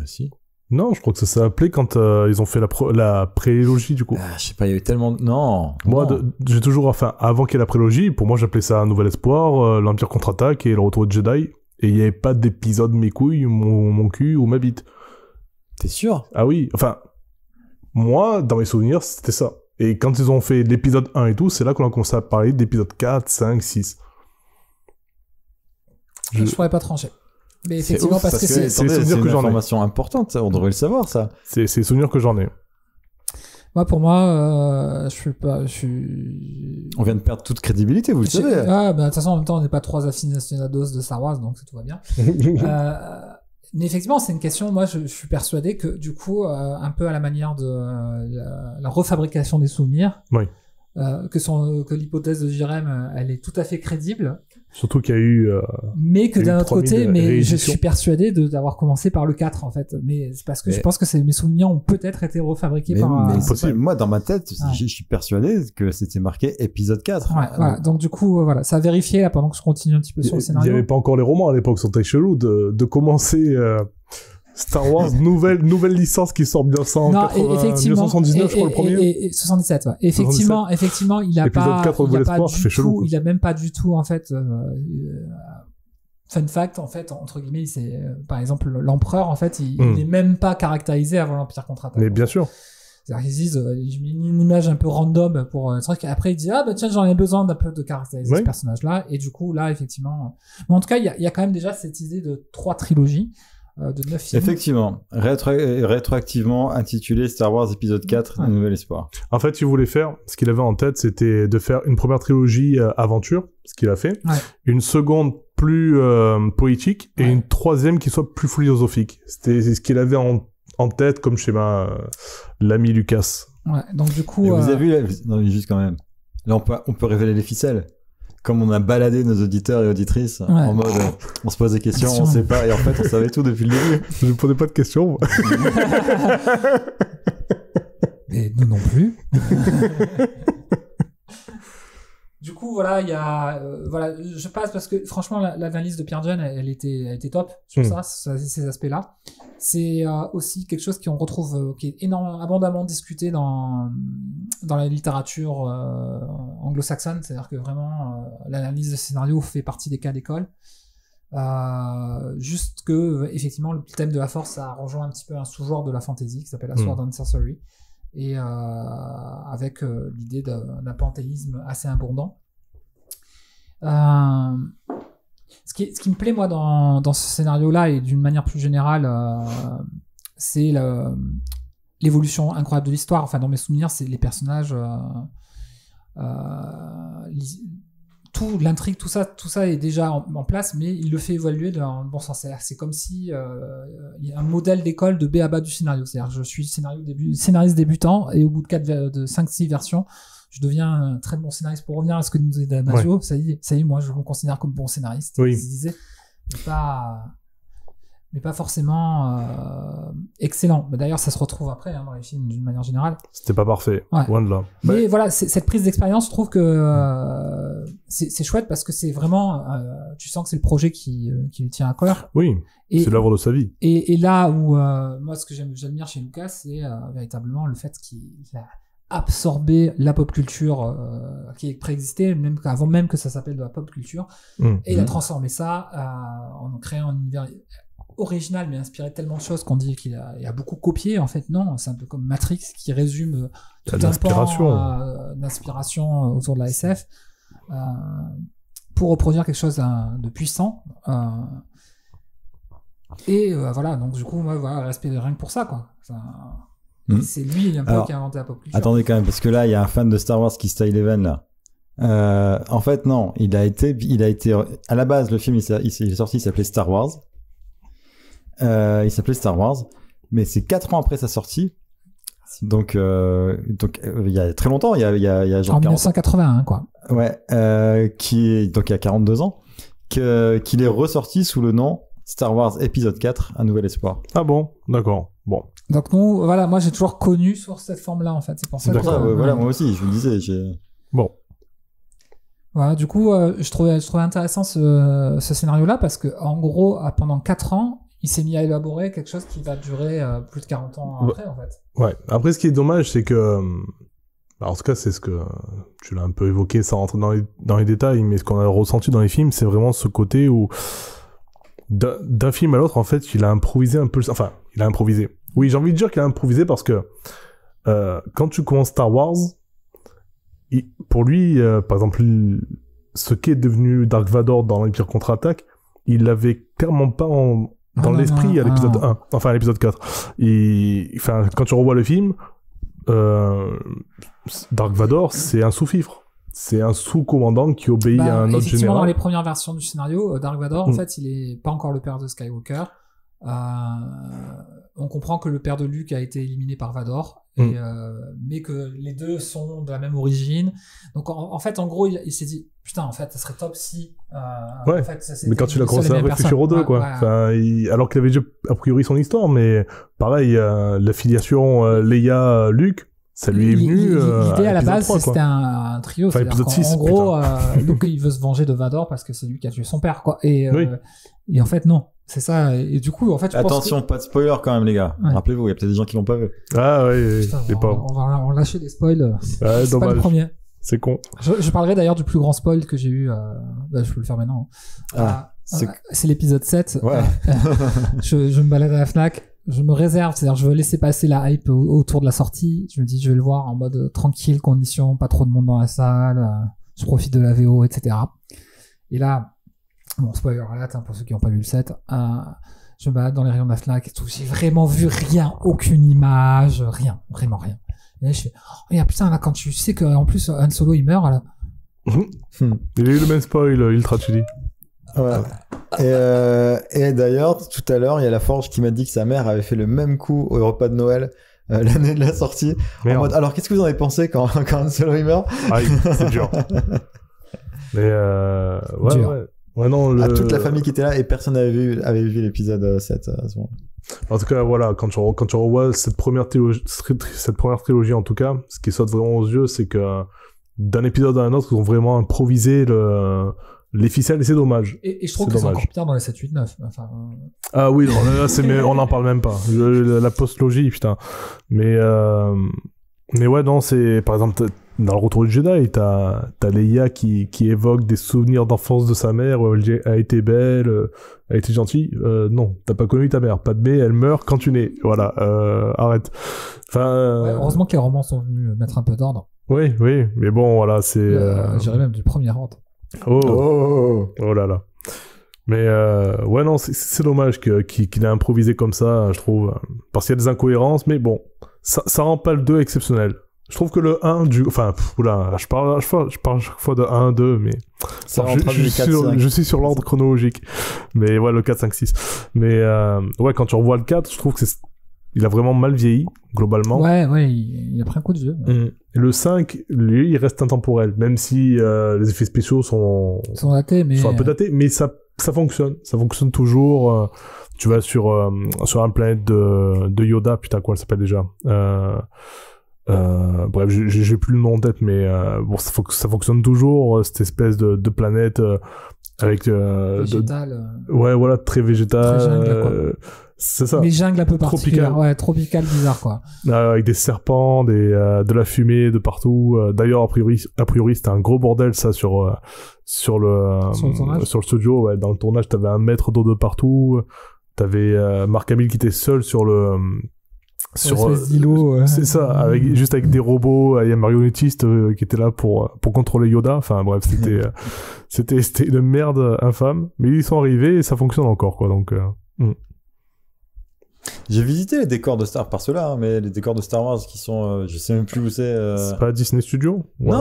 Si. Non, je crois que ça s'est appelé quand ils ont fait la prélogie, du coup. Je sais pas, il y a eu tellement de... Non. Moi, j'ai toujours... Enfin, avant qu'il y ait la prélogie, pour moi, j'appelais ça Un Nouvel Espoir, l'Empire contre-attaque et le retour de Jedi. Et il n'y avait pas d'épisode mes couilles, mon cul ou ma bite. T'es sûr? Ah oui, enfin... Moi, dans mes souvenirs, c'était ça. Et quand ils ont fait l'épisode 1 et tout, c'est là qu'on a commencé à parler d'épisode 4, 5, 6. Je pourrais pas trancher. Mais effectivement, ouf, parce que c'est une information importante, ça, on devrait le savoir, ça. C'est les souvenirs que j'en ai. Moi, pour moi, On vient de perdre toute crédibilité, vous le savez. Ah, bah, de toute façon, en même temps, on n'est pas 3 aficionados de Star Wars, donc tout va bien. Mais effectivement, c'est une question, moi, je suis persuadé que, du coup, un peu à la manière de la refabrication des souvenirs, oui. Que l'hypothèse de Jérém, elle est tout à fait crédible. Surtout qu'il y a eu... mais que d'un autre côté, je suis persuadé d'avoir commencé par le 4, en fait. Mais c'est parce que je pense que mes souvenirs ont peut-être été refabriqués par... Moi, dans ma tête, je suis persuadé que c'était marqué épisode 4. Ouais, voilà. Donc, du coup, voilà. Ça a vérifié, là, pendant que je continue un petit peu sur le scénario. Il n'y avait pas encore les romans à l'époque, c'était chelou de commencer Star Wars, nouvelle licence qui sort 1979, je crois, le premier. Et 77, ouais. Effectivement, il a Épisode pas, 4, il a pas l'espoir, du fait chelou, tout, quoi. il a même pas du tout, en fait, fun fact, en fait, entre guillemets, c'est, par exemple, l'empereur, en fait, il est même pas caractérisé avant l'Empire contre-attaque. Mais bien sûr. C'est-à-dire qu'ils disent, je mets une image un peu random pour un truc, et après ils disent, ah bah tiens, j'en ai besoin d'un peu de caractériser ce personnage-là, et du coup, là, effectivement, mais en tout cas, il y a quand même déjà cette idée de 3 trilogies, de 9 films. Effectivement, rétroactivement intitulé Star Wars épisode 4, Un nouvel espoir. En fait, il voulait faire, ce qu'il avait en tête, c'était de faire une première trilogie aventure, ce qu'il a fait, une seconde plus poétique, et une troisième qui soit plus philosophique. C'est ce qu'il avait en tête comme schéma, l'ami Lucas. Ouais, donc du coup... Vous avez vu, non mais juste quand même, là on peut révéler les ficelles. Comme on a baladé nos auditeurs et auditrices en mode on se pose des questions, on sait pas, et en fait on savait tout depuis le début. Je ne posais pas de questions. Et nous non plus. Du coup, voilà, il y a, voilà, je passe parce que franchement, l'analyse de Pierre Jen, elle était top sur ces aspects-là. C'est aussi quelque chose qu'on retrouve, qui est abondamment discuté dans la littérature anglo-saxonne, c'est-à-dire que vraiment l'analyse de scénario fait partie des cas d'école. Juste que effectivement le thème de la force, ça rejoint un petit peu un sous-genre de la fantasy qui s'appelle la Sword and Sorcery. Et avec l'idée d'un panthéisme assez abondant. Ce qui me plaît moi dans ce scénario-là et d'une manière plus générale, c'est l'évolution incroyable de l'histoire. Enfin, dans mes souvenirs, c'est les personnages, tout l'intrigue, tout ça est déjà en place, mais il le fait évoluer dans le bon sens. C'est comme si il y a un modèle d'école de B à bas du scénario. C'est-à-dire, je suis scénariste débutant et au bout de 5-6 versions, je deviens un très bon scénariste. Pour revenir à ce que nous disait Damasio, ça y est, moi je me considère comme bon scénariste. Oui. Je disais, mais pas forcément excellent. Mais d'ailleurs, ça se retrouve après dans les films d'une manière générale. C'était pas parfait, loin de là. Mais voilà, cette prise d'expérience, je trouve que c'est chouette parce que c'est vraiment, tu sens que c'est le projet qui lui tient à cœur. Oui, c'est l'œuvre de sa vie. Et là où moi, ce que j'admire chez Lucas, c'est véritablement le fait qu'il a absorbé la pop culture qui préexistait, avant même que ça s'appelle de la pop culture, et il a transformé ça en créant un univers original mais inspiré de tellement de choses qu'on dit qu'il a beaucoup copié. En fait non, c'est un peu comme Matrix qui résume tout un pan d'inspiration autour de la SF pour reproduire quelque chose de puissant et voilà, donc du coup moi voilà, respect rien que pour ça quoi. C'est lui un peu qui a inventé la pop culture. Attendez quand même, parce que là il y a un fan de Star Wars qui se taille les veines là. En fait non, il a été à la base, le film il est sorti, il s'appelait Star Wars. Il s'appelait Star Wars, mais c'est 4 ans après sa sortie. Donc il y a très longtemps, il y a genre en 1981 quoi. Ouais, donc il y a 42 ans qu'il est ressorti sous le nom Star Wars épisode 4, Un nouvel espoir. Ah bon, d'accord. Bon. Donc nous, voilà, moi j'ai toujours connu sur cette forme-là en fait. C'est pour ça que voilà, moi aussi, je me disais. Bon. Voilà, du coup, je trouvais intéressant ce scénario-là parce que en gros, pendant 4 ans, il s'est mis à élaborer quelque chose qui va durer plus de 40 ans après, en fait. Ouais. Après, ce qui est dommage, c'est que... en tout cas, c'est ce que... Tu l'as un peu évoqué sans rentrer dans les détails, mais ce qu'on a ressenti dans les films, c'est vraiment ce côté où... D'un film à l'autre, en fait, il a improvisé un peu... Enfin, il a improvisé. Oui, j'ai envie de dire qu'il a improvisé parce que quand tu commences Star Wars, pour lui, par exemple, ce qu'est devenu Dark Vador dans l'Empire contre-attaque, il l'avait clairement pas dans l'esprit à l'épisode 1, enfin à l'épisode 4. Quand tu revois le film, Dark Vador, c'est un sous-fifre. C'est un sous-commandant qui obéit à un autre général. Dans les premières versions du scénario, Dark Vador, en fait, il est pas encore le père de Skywalker. On comprend que le père de Luke a été éliminé par Vador, mais que les deux sont de la même origine. Donc en fait, en gros, il s'est dit putain, en fait, ça serait top si. Ouais. En fait, ça, mais quand tu l'as commencé à réfléchir aux deux, quoi. Enfin, alors qu'il avait déjà a priori son histoire, mais pareil, la filiation Leia-Luke, ça lui est venu. L'idée à la base, 3, c'était un trio. Enfin, C'est-à-dire épisode qu'en- 6, en gros, Luke, il veut se venger de Vador parce que c'est lui qui a tué son père, quoi. Et en fait, non. C'est ça. Et du coup, en fait, je pense Attention, pas de spoiler quand même, les gars. Ouais. Rappelez-vous, il y a peut-être des gens qui l'ont pas vu. Ah ouais, Putain, les pauvres. on va lâcher des spoils. C'est pas Dommage. le premier. C'est con. Je parlerai d'ailleurs du plus grand spoil que j'ai eu. Je peux le faire maintenant. C'est l'épisode 7. Ouais. Je me balade à la Fnac. Je me réserve, c'est-à-dire je veux laisser passer la hype autour de la sortie. Je me dis, je vais le voir en mode tranquille, condition, pas trop de monde dans la salle. Je profite de la VO, etc. Et là, bon, spoiler alert, pour ceux qui n'ont pas vu le 7. Je me balade dans les rayons de la Fnac et tout. J'ai vraiment vu rien, aucune image, rien, vraiment rien. Et là, je fais, oh, putain, là, quand tu sais qu'en plus, Han Solo, il meurt, là. Il a eu le même spoil, Ultra tu dis. Ouais. Et d'ailleurs, tout à l'heure, il y a la Forge qui m'a dit que sa mère avait fait le même coup au repas de Noël l'année de la sortie. En mode, alors, qu'est-ce que vous en avez pensé quand Han Solo il meurt? Ah, c'est dur. Mais ouais, Dur. ouais. Ouais, non, À toute la famille qui était là et personne n'avait vu l'épisode 7 à ce moment. En tout cas, voilà, quand tu revois cette première trilogie, en tout cas, ce qui saute vraiment aux yeux, c'est que d'un épisode à un autre, ils ont vraiment improvisé les ficelles et c'est dommage. Et je trouve C'est que c'est dommage. encore pire dans les 7, 8, 9. Enfin, Ah oui, non, là, on n'en parle même pas. La post-logie, putain. Mais ouais, non, c'est, par exemple, dans le Retour du Jedi, t'as Leia qui évoque des souvenirs d'enfance de sa mère, elle a été belle, elle a été gentille. Non, t'as pas connu ta mère. Padmé, elle meurt quand tu nais. Voilà, arrête. Enfin. ouais, heureusement que les romans sont venus mettre un peu d'ordre. Oui, mais bon, voilà, c'est. J'irais même du premier ordre. Oh là là. Mais ouais, non, c'est dommage qu'il ait improvisé comme ça, je trouve. Parce qu'il y a des incohérences, mais bon, ça rend pas le 2 exceptionnel. Je trouve que le 1 enfin, oula, je parle à chaque fois de 1, 2, mais Ça alors, rentre du 4, 5. je suis sur l'ordre chronologique. Mais ouais, le 4, 5, 6. Mais ouais, quand tu revois le 4, je trouve que il a vraiment mal vieilli, globalement. Ouais, il a pris un coup de vieux. Et le 5, lui, il reste intemporel, même si les effets spéciaux sont Datés, mais... un peu datés, mais ça fonctionne. Ça fonctionne toujours. Tu vas sur un planète de Yoda, putain, quoi, elle s'appelle déjà bref, j'ai plus le nom en tête, mais bon, ça fonctionne toujours, cette espèce de planète avec végétal. ouais, voilà, très végétal. Très jungle, quoi. C'est ça. Mais jungle un peu particulière. Tropical. Ouais, tropical, bizarre, quoi. Avec des serpents, de la fumée de partout. D'ailleurs, a priori, c'était un gros bordel, ça, sur le tournage. sur le studio. Ouais, dans le tournage, t'avais 1 mètre d'eau de partout. T'avais Mark Hamill qui était seul sur espèce d'îlot. C'est ça, juste avec des robots, il y a un marionnettiste qui était là pour contrôler Yoda. Enfin bref, c'était une merde infâme, mais ils sont arrivés et ça fonctionne encore, quoi. Donc J'ai visité les décors de Star par ceux-là, mais les décors de Star Wars qui sont, je sais même plus où c'est. c'est pas Disney Studio. Ouais,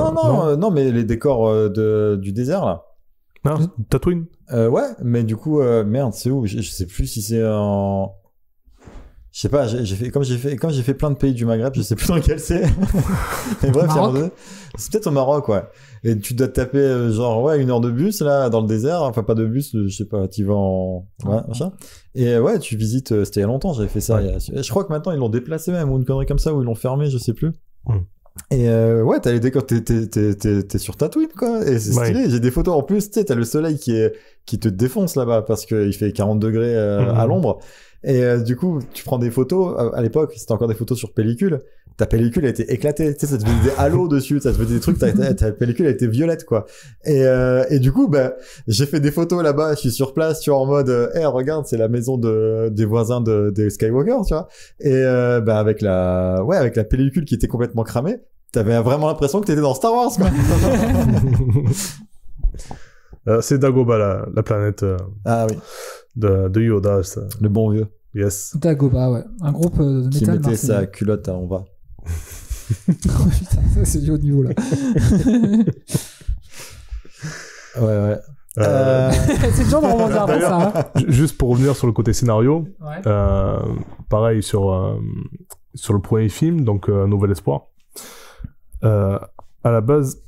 Non, mais les décors du désert là. Ah, Tatooine. Ouais, mais du coup, merde, c'est où? Je sais plus si c'est en. Je sais pas, comme j'ai fait plein de pays du Maghreb, je sais plus dans lequel c'est. Mais bref, c'est peut-être au Maroc, ouais. Et tu dois te taper genre 1 heure de bus là dans le désert, enfin pas de bus, je sais pas, tu vas en machin. Et ouais, tu visites, c'était il y a longtemps, j'avais fait ça. Ouais. Je crois que maintenant ils l'ont déplacé même ou une connerie comme ça ou ils l'ont fermé, je sais plus. Et ouais, t'as les décors, t'es sur Tatooine quoi, et c'est stylé. Ouais. J'ai des photos en plus, tu sais, t'as le soleil qui te défonce là-bas parce qu'il fait 40 degrés à l'ombre. Et du coup, tu prends des photos. À l'époque, c'était encore des photos sur pellicule. Ta pellicule a été éclatée. Tu sais, ça te faisait des halos dessus. Ça te faisait des trucs. Ta pellicule a été violette, quoi. Et du coup, bah, j'ai fait des photos là-bas. Je suis sur place, tu vois, en mode, regarde, c'est la maison des voisins des Skywalker, tu vois. Et bah, avec la pellicule qui était complètement cramée, t'avais vraiment l'impression que t'étais dans Star Wars, quoi. C'est Dagobah, la planète. Ah oui. De Yoda, ça. Le bon vieux. Yes. Dagobah, ouais. Un groupe de métal qui mettait marseillais. sa culotte à on va. Oh putain, ça c'est du haut niveau là. Ouais. C'est toujours de rebondir après ça. Hein. Juste pour revenir sur le côté scénario, Ouais. pareil sur le premier film, donc Nouvel Espoir. À la base,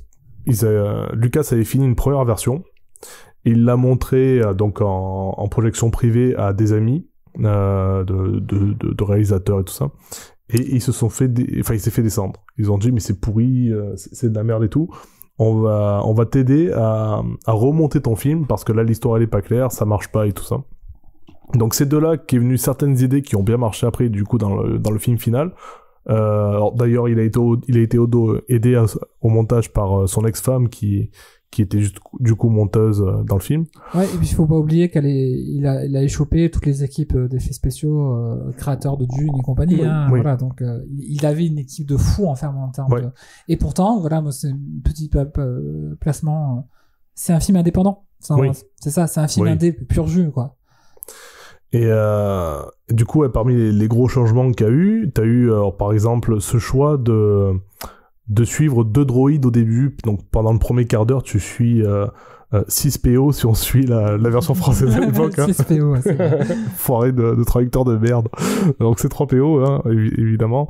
Lucas avait fini une première version. Il l'a montré donc en projection privée à des amis de réalisateurs et tout ça. Et ils se sont il s'est fait descendre. Ils ont dit, mais c'est pourri, c'est de la merde et tout. On va t'aider à remonter ton film, parce que là, l'histoire, elle est pas claire, ça marche pas et tout ça. Donc, c'est de là qu'est venues certaines idées qui ont bien marché après, du coup, dans le film final. Alors, d'ailleurs, il a été aidé au montage par son ex-femme qui était juste, du coup, monteuse dans le film. Ouais, et puis il faut pas oublier il a échopé toutes les équipes d'effets spéciaux, créateurs de Dune et compagnie, Oui, hein, oui. voilà, donc il avait une équipe de fous en termes Ouais. de... Et pourtant, voilà, moi c'est un petit placement, c'est un film indépendant. Oui. C'est ça, c'est un film Oui. indé pur jus, quoi. Et du coup, parmi les gros changements qu'il y a eu, t'as eu, par exemple, ce choix de suivre 2 droïdes au début. Donc, pendant le premier quart d'heure, tu suis 6 PO si on suit la version française à l'époque. 6 PO, c'est vrai. Foiré de traducteur de merde. Donc, c'est 3 PO, hein, évidemment,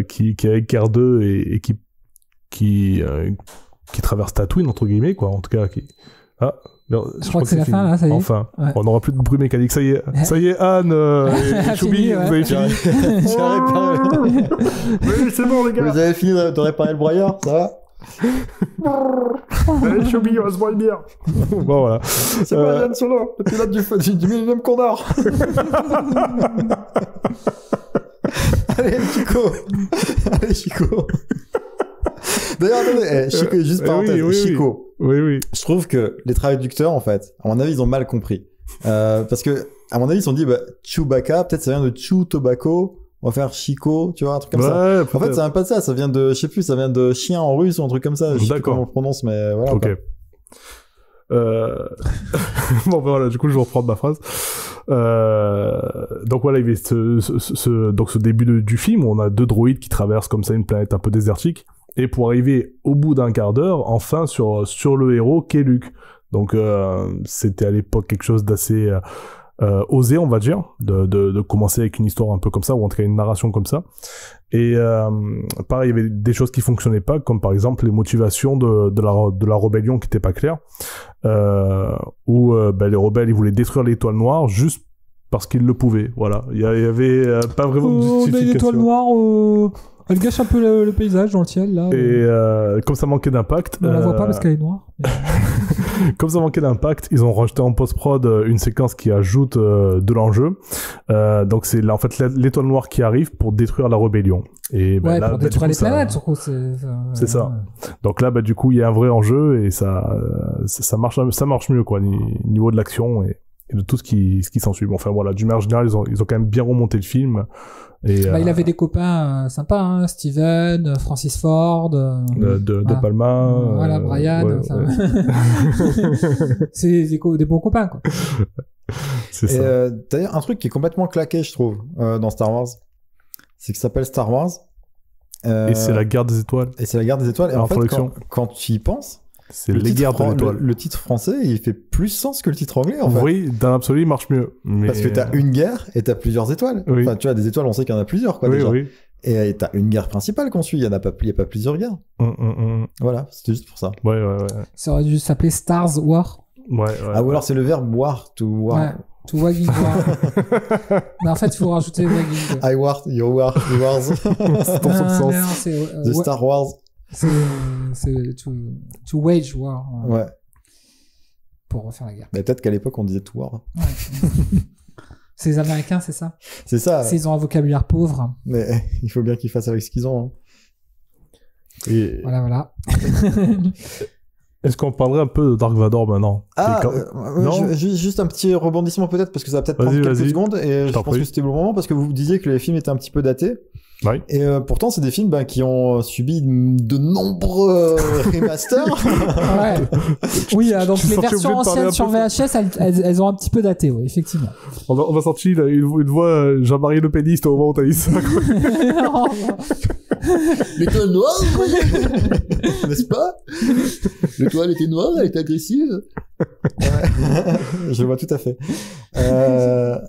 qui avec R2 et qui traverse Tatooine, entre guillemets, quoi. En tout cas, Je crois que c'est la fini. fin, là, ça y est. Enfin, Ouais. on n'aura plus de bruit mécanique. Ça y est, Anne et Choubi, Fini, ouais. vous avez fini. J'ai réparé. Oui, c'est bon, les gars. Vous avez fini de réparer le broyeur, ça va? Allez, Choubi, on va se boire une bière. Bon, voilà. C'est pas Yann Solo, le pilote du Millennium Condor. Allez, Chico. D'ailleurs, attendez, Chico, juste parenthèse, oui. Chico. Oui. Je trouve que les traducteurs, en fait, à mon avis, ils ont mal compris. Parce que, à mon avis, ils se sont dit, Chewbacca, peut-être ça vient de Chew Tobacco, on va faire Chico, tu vois, un truc comme ça. En fait, ça vient pas de ça, ça vient de, je sais plus, ça vient de chien en russe ou un truc comme ça. Je sais plus comment on le prononce, mais voilà. Ok. Bon, voilà, du coup, je vais reprendre ma phrase. Donc voilà, il y avait ce début du film où on a 2 droïdes qui traversent comme ça une planète un peu désertique. Et pour arriver au bout d'un quart d'heure, enfin, sur le héros qu'est Luke. Donc, c'était à l'époque quelque chose d'assez osé, on va dire, de commencer avec une histoire un peu comme ça, ou en tout cas une narration comme ça. Et pareil, il y avait des choses qui fonctionnaient pas, comme par exemple les motivations de la rébellion qui étaient pas claires, où les rebelles, ils voulaient détruire l'étoile noire juste parce qu'ils le pouvaient. Voilà, il y avait pas vraiment de justification. L'étoile noire, elle gâche un peu le paysage dans le ciel, là. Et comme ça manquait d'impact... On la voit pas parce qu'elle est noire. Comme ça manquait d'impact, ils ont rajouté en post-prod une séquence qui ajoute de l'enjeu. Donc c'est là, en fait, l'étoile noire qui arrive pour détruire la rébellion. Et Ouais, là, pour détruire du coup, les planètes, surtout. C'est ça. Donc là, du coup, il y a un vrai enjeu et ça marche mieux, quoi, niveau de l'action et de tout ce qui s'ensuit. Bon, enfin voilà, du manière générale, ils ont quand même bien remonté le film. Et, il avait des copains sympas, hein, Steven, Francis Ford, de Palma. Voilà, Brian. ouais. C'est des bons copains, quoi. Et C'est ça. d'ailleurs, un truc qui est complètement claqué, je trouve, dans Star Wars, c'est que ça s'appelle Star Wars. Et c'est la guerre des étoiles. Et c'est la guerre des étoiles. Et en fait, quand tu y penses, c'est les guerres de l'étoile. Le titre français, il fait plus sens que le titre anglais, en fait. Oui, dans l'absolu, il marche mieux. Mais... Parce que t'as une guerre et t'as plusieurs étoiles. Oui. Enfin, tu vois, des étoiles, on sait qu'il y en a plusieurs, quoi, déjà. Oui. Et t'as une guerre principale qu'on suit, il y a pas plusieurs guerres. Voilà, c'était juste pour ça. Ouais. Ça aurait dû s'appeler Stars War. Ouais. Ah, ou alors c'est le verbe war, to war. Ouais, to wagging war. Mais en fait, il faut rajouter wagging. I war, you war, you wars. C'est ton sens. Non, c'est The Star Wars. c'est to wage war. Ouais. Pour refaire la guerre. Mais peut-être qu'à l'époque, on disait to war. Ouais. C'est les Américains, c'est ça. C'est ça. Ils ont un vocabulaire pauvre. Mais il faut bien qu'ils fassent avec ce qu'ils ont. Hein. Et... Voilà. Est-ce qu'on parlerait un peu de Dark Vador maintenant? Ah, non, juste un petit rebondissement peut-être, parce que ça va peut-être prendre quelques secondes, et je pense que c'était le bon moment, parce que vous disiez que les films étaient un petit peu datés. Oui. Et pourtant, c'est des films qui ont subi de nombreux remasters. Ouais. Oui, donc les versions anciennes sur VHS, elles ont un petit peu daté, oui, effectivement. On va sortir une voix Jean-Marie Le Péniste au moment où t'as dit ça. L'étoile noire, n'est-ce pas? L'étoile était noire, elle était agressive. Ouais. Je vois tout à fait. Elle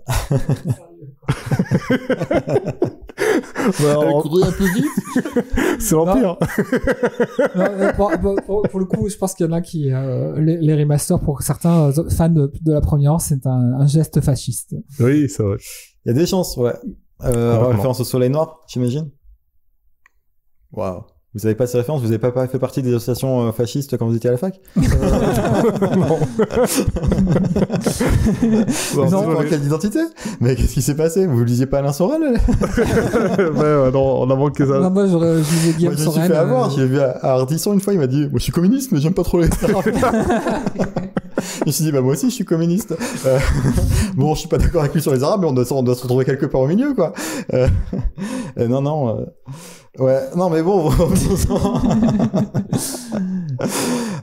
courait un peu vite. C'est l'Empire. Pour le coup, je pense qu'il y en a qui les remasters, pour certains fans de la première, c'est un geste fasciste. Oui, c'est vrai. Il y a des chances, ouais. Référence au soleil noir, j'imagine. Waouh. Vous savez pas ces références? Vous avez pas fait partie des associations fascistes quand vous étiez à la fac? Non. Non, pour quelle identité? Mais qu'est-ce qui s'est passé? Vous lisiez pas Alain Soral? Ouais, non, on a manqué ça. Non, moi, je lisais Guillaume Moi, je me suis Sorel. fait avoir. J'ai vu à Ardisson une fois, il m'a dit, moi, je suis communiste, mais j'aime pas trop les arabes. Je me suis dit, bah, moi aussi, je suis communiste. Bon, je suis pas d'accord avec lui sur les arabes, mais on doit se retrouver quelque part au milieu, quoi. Non. Ouais, non, mais bon.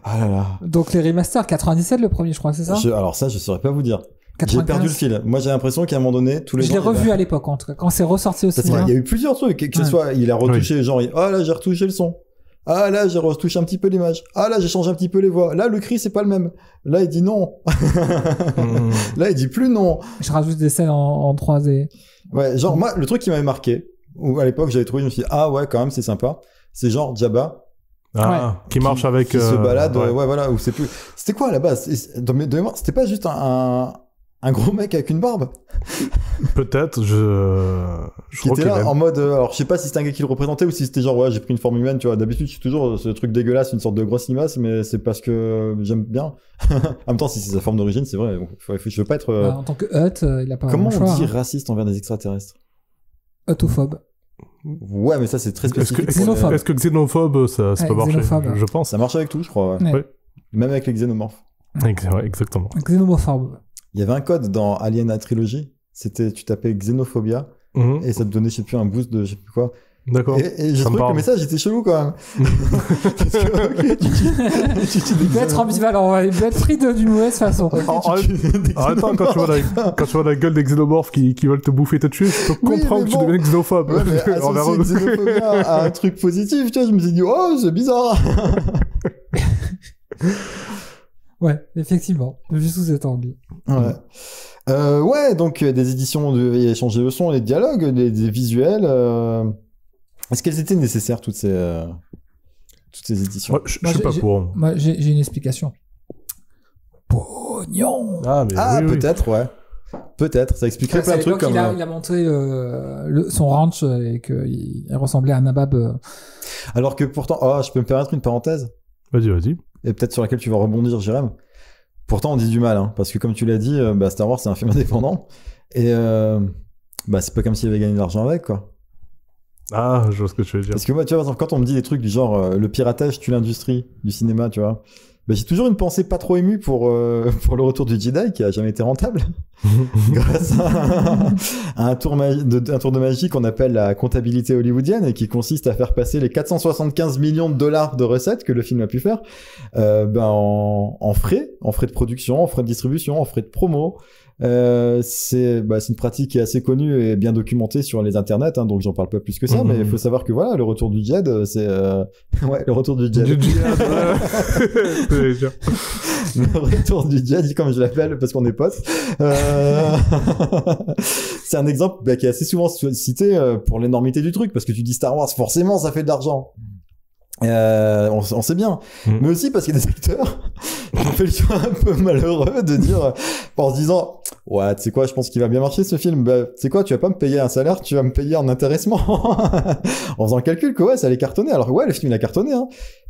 Ah là là. Donc, les remasters, 97 le premier, je crois, c'est ça? Alors ça, je saurais pas vous dire. 95. J'ai perdu le fil. Moi, j'ai l'impression qu'à un moment donné, tous les Je l'ai revu à l'époque, en tout cas, quand c'est ressorti au Parce cinéma. qu'il y a eu plusieurs trucs, que ce soit, il a retouché, genre, ah là, j'ai retouché le son. Ah là, j'ai retouché un petit peu l'image. Ah là, j'ai changé un petit peu les voix. Là, le cri, c'est pas le même. Là, il dit non. Là, il dit plus non. Je rajoute des scènes en 3D. Ouais, genre, moi, le truc qui m'avait marqué, où à l'époque, j'avais trouvé, je me suis dit, ah ouais, quand même, c'est sympa. C'est genre Jabba. Qui marche avec... Qui se balade, ouais, voilà, ou c'est plus... C'était quoi, à la base? De mémoire, c'était pas juste un gros mec avec une barbe? Peut-être, je Qui crois était là qu'il en mode, alors je sais pas si c'était un gars qui le représentait ou si c'était genre ouais j'ai pris une forme humaine, tu vois. D'habitude c'est toujours ce truc dégueulasse, une sorte de grosse limace, mais c'est parce que j'aime bien. En même temps si c'est sa forme d'origine c'est vrai, je veux pas être... En tant que Hutt, il a pas Comment vraiment le on choix. dit raciste envers des extraterrestres? Huttophobe. Ouais mais ça c'est très spécifique. Xénophobe. Est-ce que xénophobe, ça peut marcher? xénophobe. Je pense. Ça marche avec tout je crois, ouais. Ouais. Même avec les xénomorphes. Ouais, exactement. Xénomophobe. Il y avait un code dans Alien la trilogie, c'était tu tapais xénophobia et ça te donnait je sais plus un boost de je sais plus quoi. D'accord. Et j'ai trouvé que le message était chelou quand même. Parce que, ok, Il peut être ambivalent, il peut être pris d'une mauvaise façon. Attends, quand tu vois la gueule des xénomorphes qui veulent te bouffer et te tuer, je peux comprendre que tu deviens xénophobe. Ouais, mais associer xénophobia à un truc positif, tu vois, je me suis dit, oh, c'est bizarre. Ouais, effectivement, vu sous cet angle. Ouais. Ouais, donc des éditions de échanger le son, les dialogues, des visuels. Est-ce qu'elles étaient nécessaires toutes ces éditions? Ouais, je suis pas pour. Moi, j'ai une explication. Pognon. Ah, oui, peut-être, ouais. Peut-être, ça expliquerait plein de trucs comme... Il a montré son ranch et qu'il ressemblait à un nabab. Alors que pourtant... Oh, je peux me permettre une parenthèse? Vas-y. Et peut-être sur laquelle tu vas rebondir, Jérém. Pourtant, on dit du mal, hein, parce que comme tu l'as dit, Star Wars, c'est un film indépendant. Et c'est pas comme s'il avait gagné de l'argent avec, quoi. Ah, je vois ce que tu veux dire. Parce que moi, tu vois, par exemple, quand on me dit des trucs du genre le piratage tue l'industrie du cinéma, tu vois, j'ai toujours une pensée pas trop émue pour le retour du Jedi qui a jamais été rentable. Grâce à un tour de magie qu'on appelle la comptabilité hollywoodienne et qui consiste à faire passer les 475 millions de dollars de recettes que le film a pu faire en frais de production, en frais de distribution, en frais de promo. C'est une pratique qui est assez connue et bien documentée sur les internets, hein, donc j'en parle pas plus que ça, mais il faut savoir que voilà, le retour du Jedi, c'est ouais, le retour du Jedi. Le retour du Jedi, comme je l'appelle, parce qu'on est potes. C'est un exemple qui est assez souvent cité pour l'énormité du truc, parce que tu dis Star Wars, forcément, ça fait de l'argent. On sait bien, mais aussi parce qu'il y a des acteurs qui ont fait le choix un peu malheureux de dire, en se disant, ouais, tu sais quoi, je pense qu'il va bien marcher ce film. Tu sais quoi, tu vas pas me payer un salaire, tu vas me payer en intéressement. En faisant le calcul que ouais, ça allait cartonner. Alors ouais, le film il a cartonné, hein.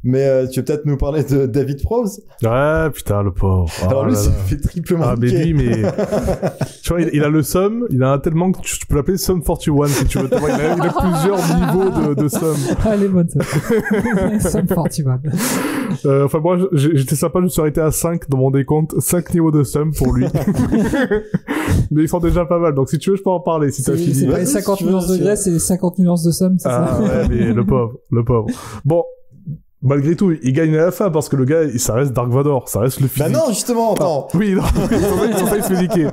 Mais tu veux peut-être nous parler de David Prowse? Ouais, putain, le pauvre. Alors lui, ça fait triplement. Ah, mais lui, tu vois, il a le Sum, il a un tellement que tu peux l'appeler Sum 41 si tu veux. Il a plusieurs niveaux de Sum. Ah, elle est bonne, ça. Sum 41. Enfin, moi, j'étais sympa, je me suis arrêté à 5 dans mon décompte. 5 niveaux de Sum pour lui. Mais ils sont déjà pas mal. Donc, si tu veux, je peux en parler si t'as fini. C'est pas les 50 nuances de Grèce, c'est les 50 nuances de Sum, c'est ça? Ah, ouais, mais le pauvre. Bon. Malgré tout, il gagne à la fin parce que le gars, ça reste Dark Vador, ça reste le physique. Bah non, justement, attends. Ah, oui, non, ils sont pas expliqués. Non,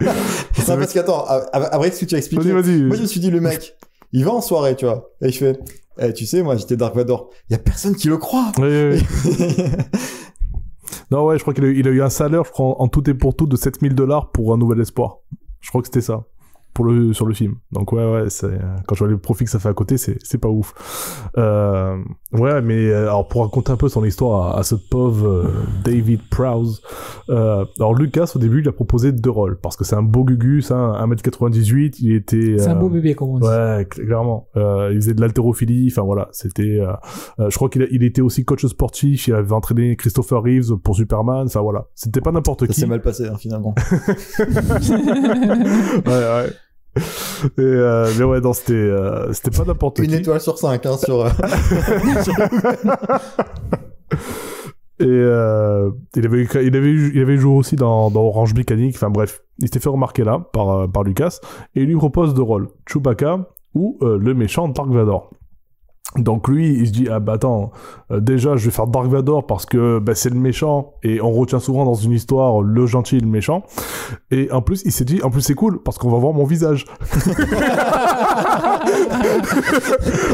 parce qu'attends, après ce que tu as expliqué, vas-y. Moi je me suis dit, le mec, il va en soirée, tu vois, et je fais, tu sais, moi j'étais Dark Vador. Il y a personne qui le croit. Oui. Non, ouais, je crois qu'il a eu un salaire, je crois, en tout et pour tout de $7,000 pour Un Nouvel Espoir. Je crois que c'était ça. sur le film. Donc ouais, quand je vois les profits que ça fait à côté, c'est pas ouf. Ouais, mais alors pour raconter un peu son histoire à ce pauvre David Prowse, alors Lucas au début il a proposé 2 rôles parce que c'est un beau gugus, hein, 1m98, il était c'est un beau bébé comme on dit. Ouais, clairement. Il faisait de l'haltérophilie, enfin voilà, c'était je crois qu'il était aussi coach sportif, il avait entraîné Christopher Reeves pour Superman, enfin voilà, c'était pas n'importe qui. Ça s'est mal passé hein, finalement. Ouais. Mais ouais, non, c'était pas n'importe qui. 1 étoile sur 5 hein, sur Et il avait joué aussi dans Orange Mécanique, enfin bref, il s'était fait remarquer là par Lucas et il lui propose 2 rôles, Chewbacca ou le méchant Dark Vador. Donc lui, il se dit, ah bah attends, déjà je vais faire Dark Vador parce que bah, c'est le méchant et on retient souvent dans une histoire le gentil et le méchant. Et en plus, il s'est dit, en plus c'est cool parce qu'on va voir mon visage.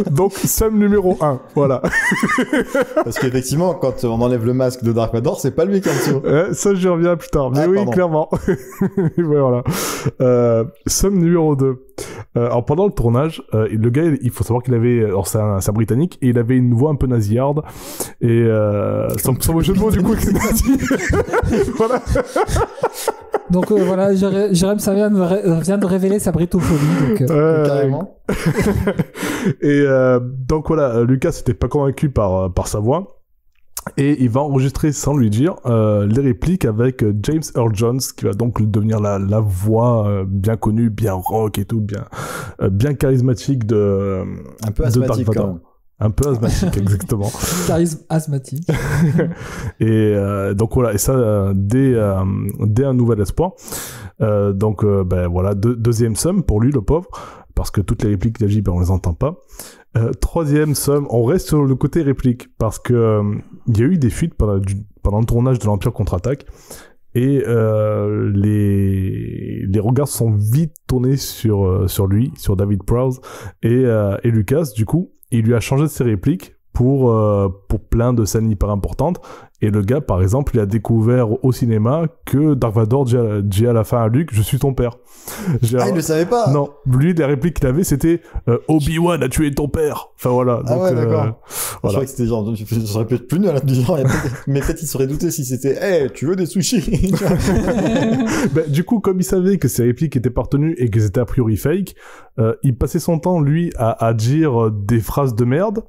Donc, somme numéro 1, voilà. Parce qu'effectivement, quand on enlève le masque de Dark Vador, c'est pas lui qui est en dessous. Ça, j'y reviens plus tard. Mais oui, pardon. clairement. Voilà. Somme numéro 2. Alors, pendant le tournage, le gars, il faut savoir qu'il avait... Alors, c'est un Britannique, et il avait une voix un peu nasillarde. Et sans mauvais jeu de mots, du coup, c'est nazi. Voilà. Donc voilà, Jérém ça vient de révéler sa britophobie. Donc, Carrément. Et donc voilà, Lucas n'était pas convaincu par sa voix. Et il va enregistrer, sans lui dire, les répliques avec James Earl Jones, qui va donc devenir la voix bien connue, bien rock et tout, bien charismatique de... Un peu asthmatique quand même. Un peu asthmatique, exactement. Charisme asthmatique. Et donc voilà, et ça dès un nouvel espoir. Donc ben voilà, deuxième somme pour lui, le pauvre, parce que toutes les répliques qu'il a dit, ben on les entend pas. Troisième somme, on reste sur le côté réplique, parce que il y a eu des fuites pendant le tournage de l'Empire contre-attaque, et les regards sont vite tournés sur lui, sur David Prowse, et Lucas, du coup, il lui a changé ses répliques pour plein de scènes hyper importantes. Et le gars, par exemple, il a découvert au cinéma que Dark Vador dit à la fin à Luke, je suis ton père. Il le savait pas. Non, lui, les répliques qu'il avait, c'était Obi-Wan a tué ton père. Enfin voilà. Ah donc, ouais, d'accord. Voilà. Je crois que c'était genre, ça aurait pu être plus nul, du genre, mais peut-être il serait douté si c'était, hey, tu veux des sushis? Ben, du coup, comme il savait que ces répliques étaient partenues et qu'elles étaient a priori fake, il passait son temps, lui, à dire des phrases de merde.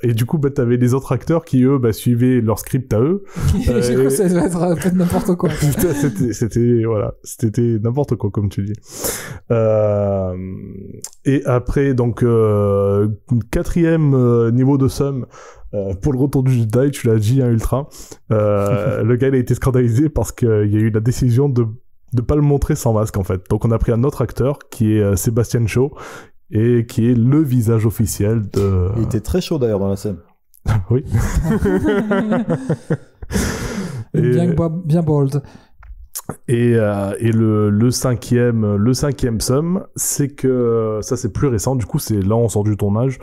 Et du coup, bah, t'avais les autres acteurs qui, eux, bah, suivaient leur script à eux. Du coup, ça va être un peu n'importe quoi. C'était n'importe quoi, comme tu dis. Et après, donc, quatrième niveau de somme, pour le retour du Jedi, tu l'as dit, hein, Ultra. Le gars, il a été scandalisé parce qu'il y a eu la décision de pas le montrer sans masque, en fait. Donc, on a pris un autre acteur, qui est Sébastien Shaw, et qui est le visage officiel de... Il était très chaud d'ailleurs dans la scène. Oui. Bien bold. Et le cinquième somme, c'est que ça c'est plus récent, du coup c'est là on sort du tournage.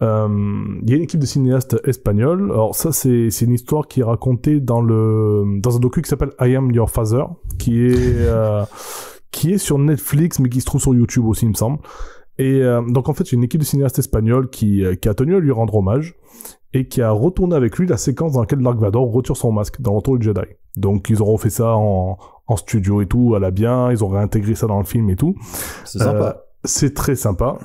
Il y a une équipe de cinéastes espagnols. Alors ça c'est une histoire qui est racontée dans un docu qui s'appelle I Am Your Father, qui est sur Netflix mais qui se trouve sur YouTube aussi il me semble. Et donc en fait, c'est une équipe de cinéastes espagnols qui a tenu à lui rendre hommage et qui a retourné avec lui la séquence dans laquelle Dark Vador retire son masque dans le Retour du Jedi. Donc ils auront fait ça en studio et tout, à la bien, ils ont réintégré ça dans le film et tout. C'est sympa. C'est très sympa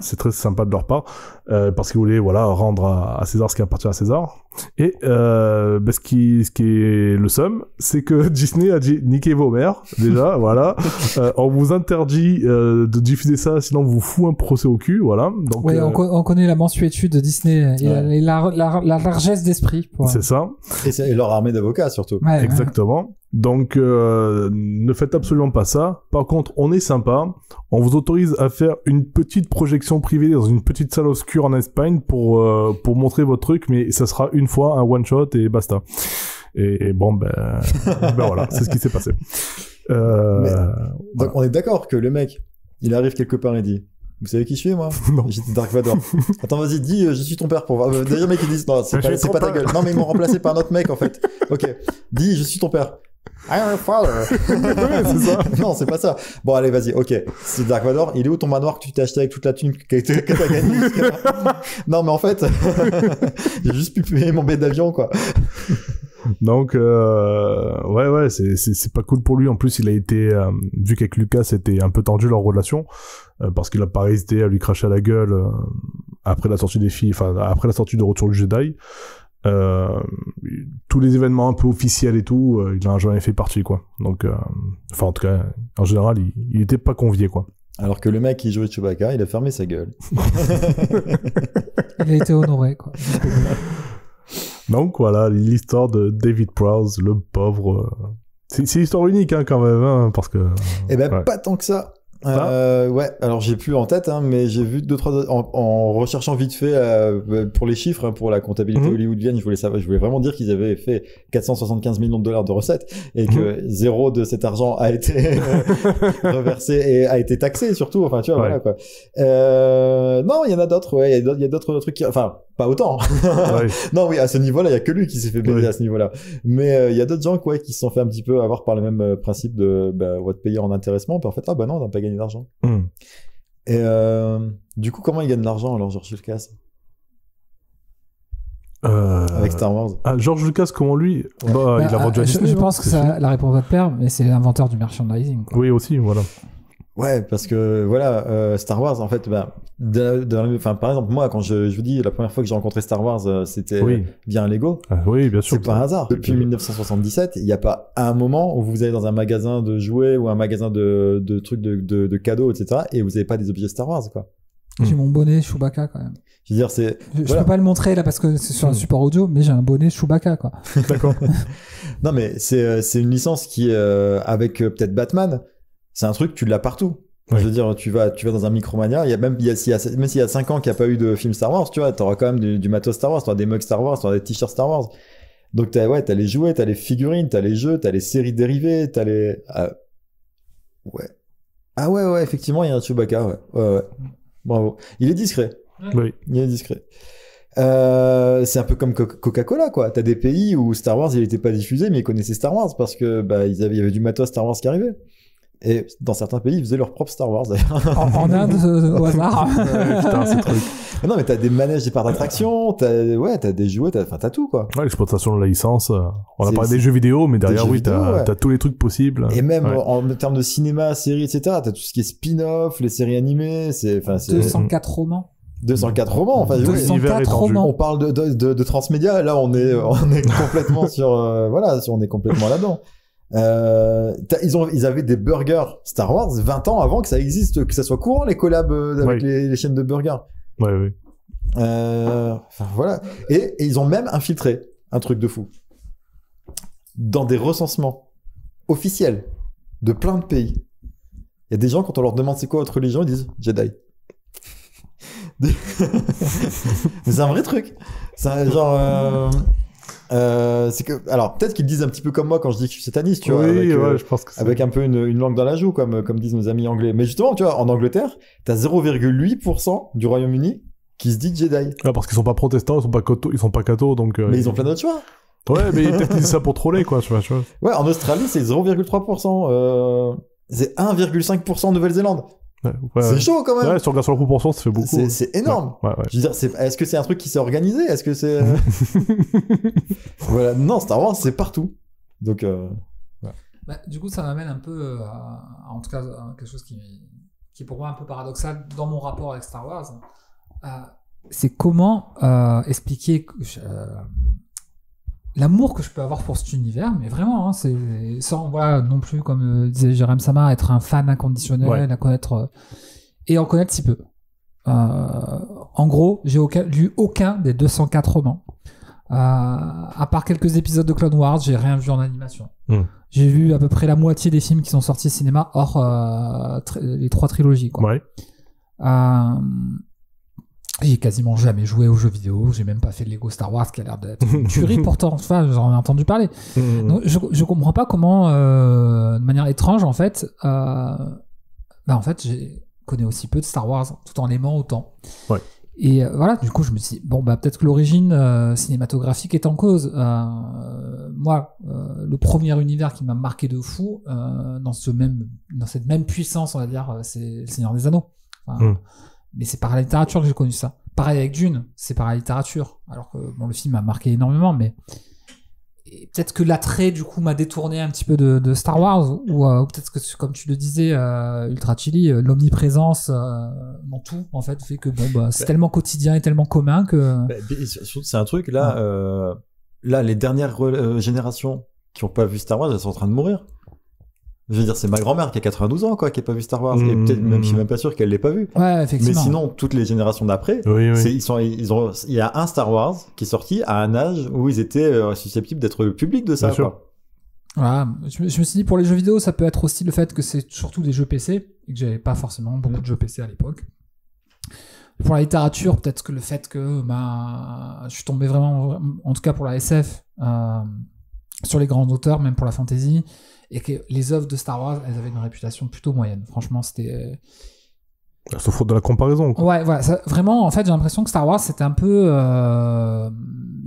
de leur part, parce qu'ils voulaient rendre à César ce qui appartient à César. Et ce qui est le somme, c'est que Disney a dit niquez vos mères, déjà, voilà. On vous interdit de diffuser ça, sinon on vous fout un procès au cul, voilà. Donc, ouais, on connaît la mensuétude de Disney et la largesse d'esprit. C'est ça. Et leur armée d'avocats surtout. Ouais, exactement. Ouais. Donc ne faites absolument pas ça. Par contre, on est sympa. On vous autorise à faire une petite projection privée dans une petite salle obscure en Espagne pour montrer votre truc, mais ça sera une fois, un one shot et basta. Et bon, ben voilà, c'est ce qui s'est passé. Donc on est d'accord que le mec, il arrive quelque part et dit, vous savez qui je suis, moi? Non. J'étais Dark Vador. Attends, vas-y, dis, je suis ton père pour voir. D'ailleurs, mec, ils disent, non, c'est pas ta gueule. Non, mais ils m'ont remplacé par un autre mec, en fait. Ok. Dis, je suis ton père. I'm your father. Ouais, c'est ça. Non, c'est pas ça. Bon, allez, vas-y. Ok. C'est Dark Vador. Il est où ton manoir que tu t'es acheté avec toute la thune que t'as gagné Non, mais en fait, j'ai juste pu payer mon billet d'avion, quoi. Donc, ouais, c'est pas cool pour lui. En plus, il a été, vu qu'avec Lucas, c'était un peu tendu leur relation, parce qu'il a pas hésité à lui cracher à la gueule après la sortie des filles, enfin après la sortie de Retour du Jedi. Tous les événements un peu officiels et tout, il en a jamais fait partie, quoi. Donc, enfin, en tout cas, en général, il était pas convié, quoi. Alors que le mec qui jouait Chewbacca, il a fermé sa gueule. Il a été honoré, quoi. Donc voilà, l'histoire de David Prowse, le pauvre. C'est une histoire unique, hein, quand même, hein, parce que. Eh ben, ouais. pas tant que ça. Ouais, alors j'ai plus en tête, hein, mais j'ai vu 2-3 en recherchant vite fait pour les chiffres, hein, pour la comptabilité hollywoodienne, je voulais vraiment dire qu'ils avaient fait 475 millions de dollars de recettes et que zéro de cet argent a été reversé et a été taxé surtout. Enfin, tu vois, voilà quoi. Non, il y en a d'autres. Ouais, il y a d'autres trucs. Enfin, pas autant. Ouais. Non, oui, à ce niveau-là, il y a que lui qui s'est fait baiser à ce niveau-là. Mais il y a d'autres gens quoi, qui se sont fait un petit peu avoir par le même principe de on va te payer en intéressement, puis en fait non, on n'a pas gagné d'argent. Et du coup, comment il gagne de l'argent alors George Lucas avec Star Wars? Ah, George Lucas, comment lui il a vendu à Disney. Je pense que la réponse va te plaire, mais c'est l'inventeur du merchandising, quoi. Oui, aussi, voilà. Ouais, parce que voilà, Star Wars, en fait, par exemple, moi, quand je vous dis la première fois que j'ai rencontré Star Wars, c'était via un Lego. Oui, bien sûr. C'est pas un hasard. Depuis 1977, il n'y a pas un moment où vous allez dans un magasin de jouets ou un magasin de trucs de cadeaux, etc., et vous n'avez pas des objets Star Wars, quoi. J'ai mon bonnet Chewbacca, quand même. Je veux dire, je peux pas le montrer là parce que c'est sur un support audio, mais j'ai un bonnet Chewbacca, quoi. D'accord. Non, mais c'est une licence qui, avec peut-être Batman, c'est un truc, tu l'as partout. Ouais. Je veux dire, tu vas dans un Micromania, même s'il y a 5 ans qu'il n'y a pas eu de film Star Wars, tu vois, t'auras quand même du matos Star Wars, t'auras des mugs Star Wars, t'auras des t-shirts Star Wars. Donc t'as les jouets, t'as les figurines, t'as les jeux, t'as les séries dérivées, t'as les... Ouais. Ah ouais, effectivement, il y a un Chewbacca, ouais. Bravo. Il est discret. Oui. Il est discret. C'est un peu comme Coca-Cola, quoi. T'as des pays où Star Wars, il était pas diffusé, mais ils connaissaient Star Wars parce que, il y avait du matos Star Wars qui arrivait. Et dans certains pays, ils faisaient leur propre Star Wars, d'ailleurs. En Inde, au hasard. Putain, c'est truc. Non, mais t'as des manèges, des parcs d'attractions, t'as des jouets, t'as tout, quoi. Ouais, l'exploitation de la licence. On a parlé des jeux vidéo, mais derrière, t'as tous les trucs possibles. Et même en termes de cinéma, séries, etc., t'as tout ce qui est spin-off, les séries animées, 204 romans. 204 romans, enfin, 204 romans. On parle de transmédia, là, on est complètement on est complètement là-dedans. Ils avaient des burgers Star Wars 20 ans avant que ça existe, que ça soit courant les collabs avec les chaînes de burgers. Oui. Enfin voilà. Et ils ont même infiltré un truc de fou dans des recensements officiels de plein de pays. Il y a des gens, quand on leur demande c'est quoi votre religion, ils disent Jedi. Mais c'est un vrai truc. C'est genre. C'est que, alors peut-être qu'ils disent un petit peu comme moi quand je dis que je suis sataniste, tu vois, je pense que avec un peu une langue dans la joue, comme disent nos amis anglais. Mais justement, tu vois, en Angleterre, t'as 0,8% du Royaume-Uni qui se dit Jedi. Ah, parce qu'ils sont pas protestants, ils sont pas cathos, donc. Mais ils ont plein d'autres choix. Ouais, mais peut-être qu'ils disent ça pour troller, quoi, tu vois. Ouais, en Australie, c'est 0,3%. C'est 1,5% en Nouvelle-Zélande. Ouais, c'est chaud quand même. Ouais, si on regarde sur la proportion, ça fait beaucoup. C'est énorme. Ouais. Je veux dire, est-ce que c'est un truc qui s'est organisé? Est-ce que c'est voilà, non, Star Wars c'est partout. Donc du coup, ça m'amène un peu en tout cas quelque chose qui est pour moi un peu paradoxal dans mon rapport avec Star Wars. C'est comment expliquer l'amour que je peux avoir pour cet univers, mais vraiment, hein, c'est sans non plus, comme disait Jérém Sama, être un fan inconditionnel, à connaître et en connaître si peu. En gros, j'ai lu aucun des 204 romans. À part quelques épisodes de Clone Wars, j'ai rien vu en animation. J'ai vu à peu près la moitié des films qui sont sortis au cinéma, hors les 3 trilogies, quoi. Ouais. J'ai quasiment jamais joué aux jeux vidéo, j'ai même pas fait de Lego Star Wars qui a l'air d'être une tuerie pourtant, enfin j'en ai entendu parler. Donc, je comprends pas comment, de manière étrange en fait, en fait je connais aussi peu de Star Wars tout en l'aimant autant. Ouais. Et voilà, du coup, je me suis dit, bon, bah, peut-être que l'origine cinématographique est en cause. Moi, le premier univers qui m'a marqué de fou, dans cette même puissance, on va dire, c'est Le Seigneur des Anneaux. Enfin, mais c'est par la littérature que j'ai connu ça. Pareil avec Dune, c'est par la littérature. Alors que, bon, le film m'a marqué énormément, mais et peut-être que l'attrait, du coup, m'a détourné un petit peu de Star Wars, ou peut-être que, comme tu le disais, Ultra Chili, l'omniprésence dans tout, en fait, fait que bon, bah, c'est tellement quotidien et tellement commun que... C'est un truc, là, là les dernières générations qui ont pas vu Star Wars, elles sont en train de mourir. Je veux dire, c'est ma grand-mère qui a 92 ans, quoi, qui a pas vu Star Wars, et peut-être même, je suis même pas sûr qu'elle l'ait pas vu. Ouais, effectivement. Mais sinon, toutes les générations d'après, il y a un Star Wars qui est sorti à un âge où ils étaient susceptibles d'être le public de ça, Bien sûr. quoi. Voilà. Je me suis dit, pour les jeux vidéo, ça peut être aussi le fait que c'est surtout des jeux PC, et que j'avais pas forcément beaucoup de jeux PC à l'époque. Pour la littérature, peut-être que le fait que, je suis tombé vraiment, en tout cas pour la SF, sur les grands auteurs, même pour la fantasy, et que les œuvres de Star Wars, elles avaient une réputation plutôt moyenne. Franchement, c'était... Sauf faute de la comparaison, quoi. Ouais, voilà. Vraiment, en fait, j'ai l'impression que Star Wars, c'était un peu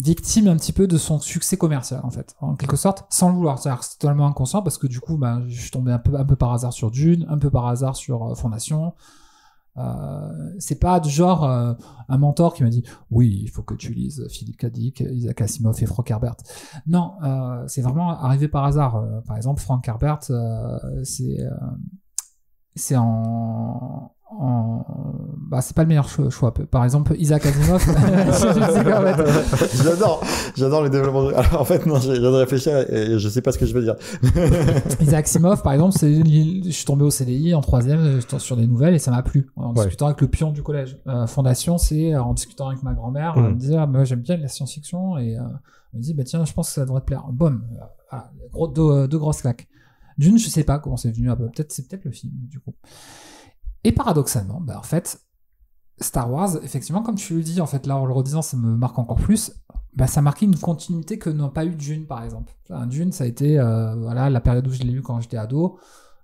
victime un petit peu de son succès commercial, en fait. En quelque sorte, sans le vouloir. C'est-à-dire que c'était totalement inconscient, parce que du coup, je suis tombé un peu par hasard sur Dune, un peu par hasard sur Fondation. C'est pas du genre un mentor qui m'a dit oui, il faut que tu lises Philippe K. Dick, Isaac Asimov et Frank Herbert. Non, c'est vraiment arrivé par hasard. Par exemple, Frank Herbert, c'est c'est pas le meilleur choix. Par exemple, Isaac Asimov. J'adore les développements. Alors, en fait, non, je viens de réfléchir et je sais pas ce que je veux dire. Isaac Asimov, par exemple, je suis tombé au CDI en 3e sur des nouvelles et ça m'a plu. En discutant avec le pion du collège. Fondation, c'est en discutant avec ma grand-mère, elle me disait, moi j'aime bien la science-fiction et elle me dit, tiens, je pense que ça devrait te plaire. Boum, voilà, deux grosses claques. Dune, je sais pas comment c'est venu. C'est peut-être le film, du coup. Et paradoxalement, en fait, Star Wars, effectivement, comme tu le dis, en fait, là, en le redisant, ça me marque encore plus. Ça marquait une continuité que n'a pas eu Dune, par exemple. Dune, ça a été la période où je l'ai lu quand j'étais ado,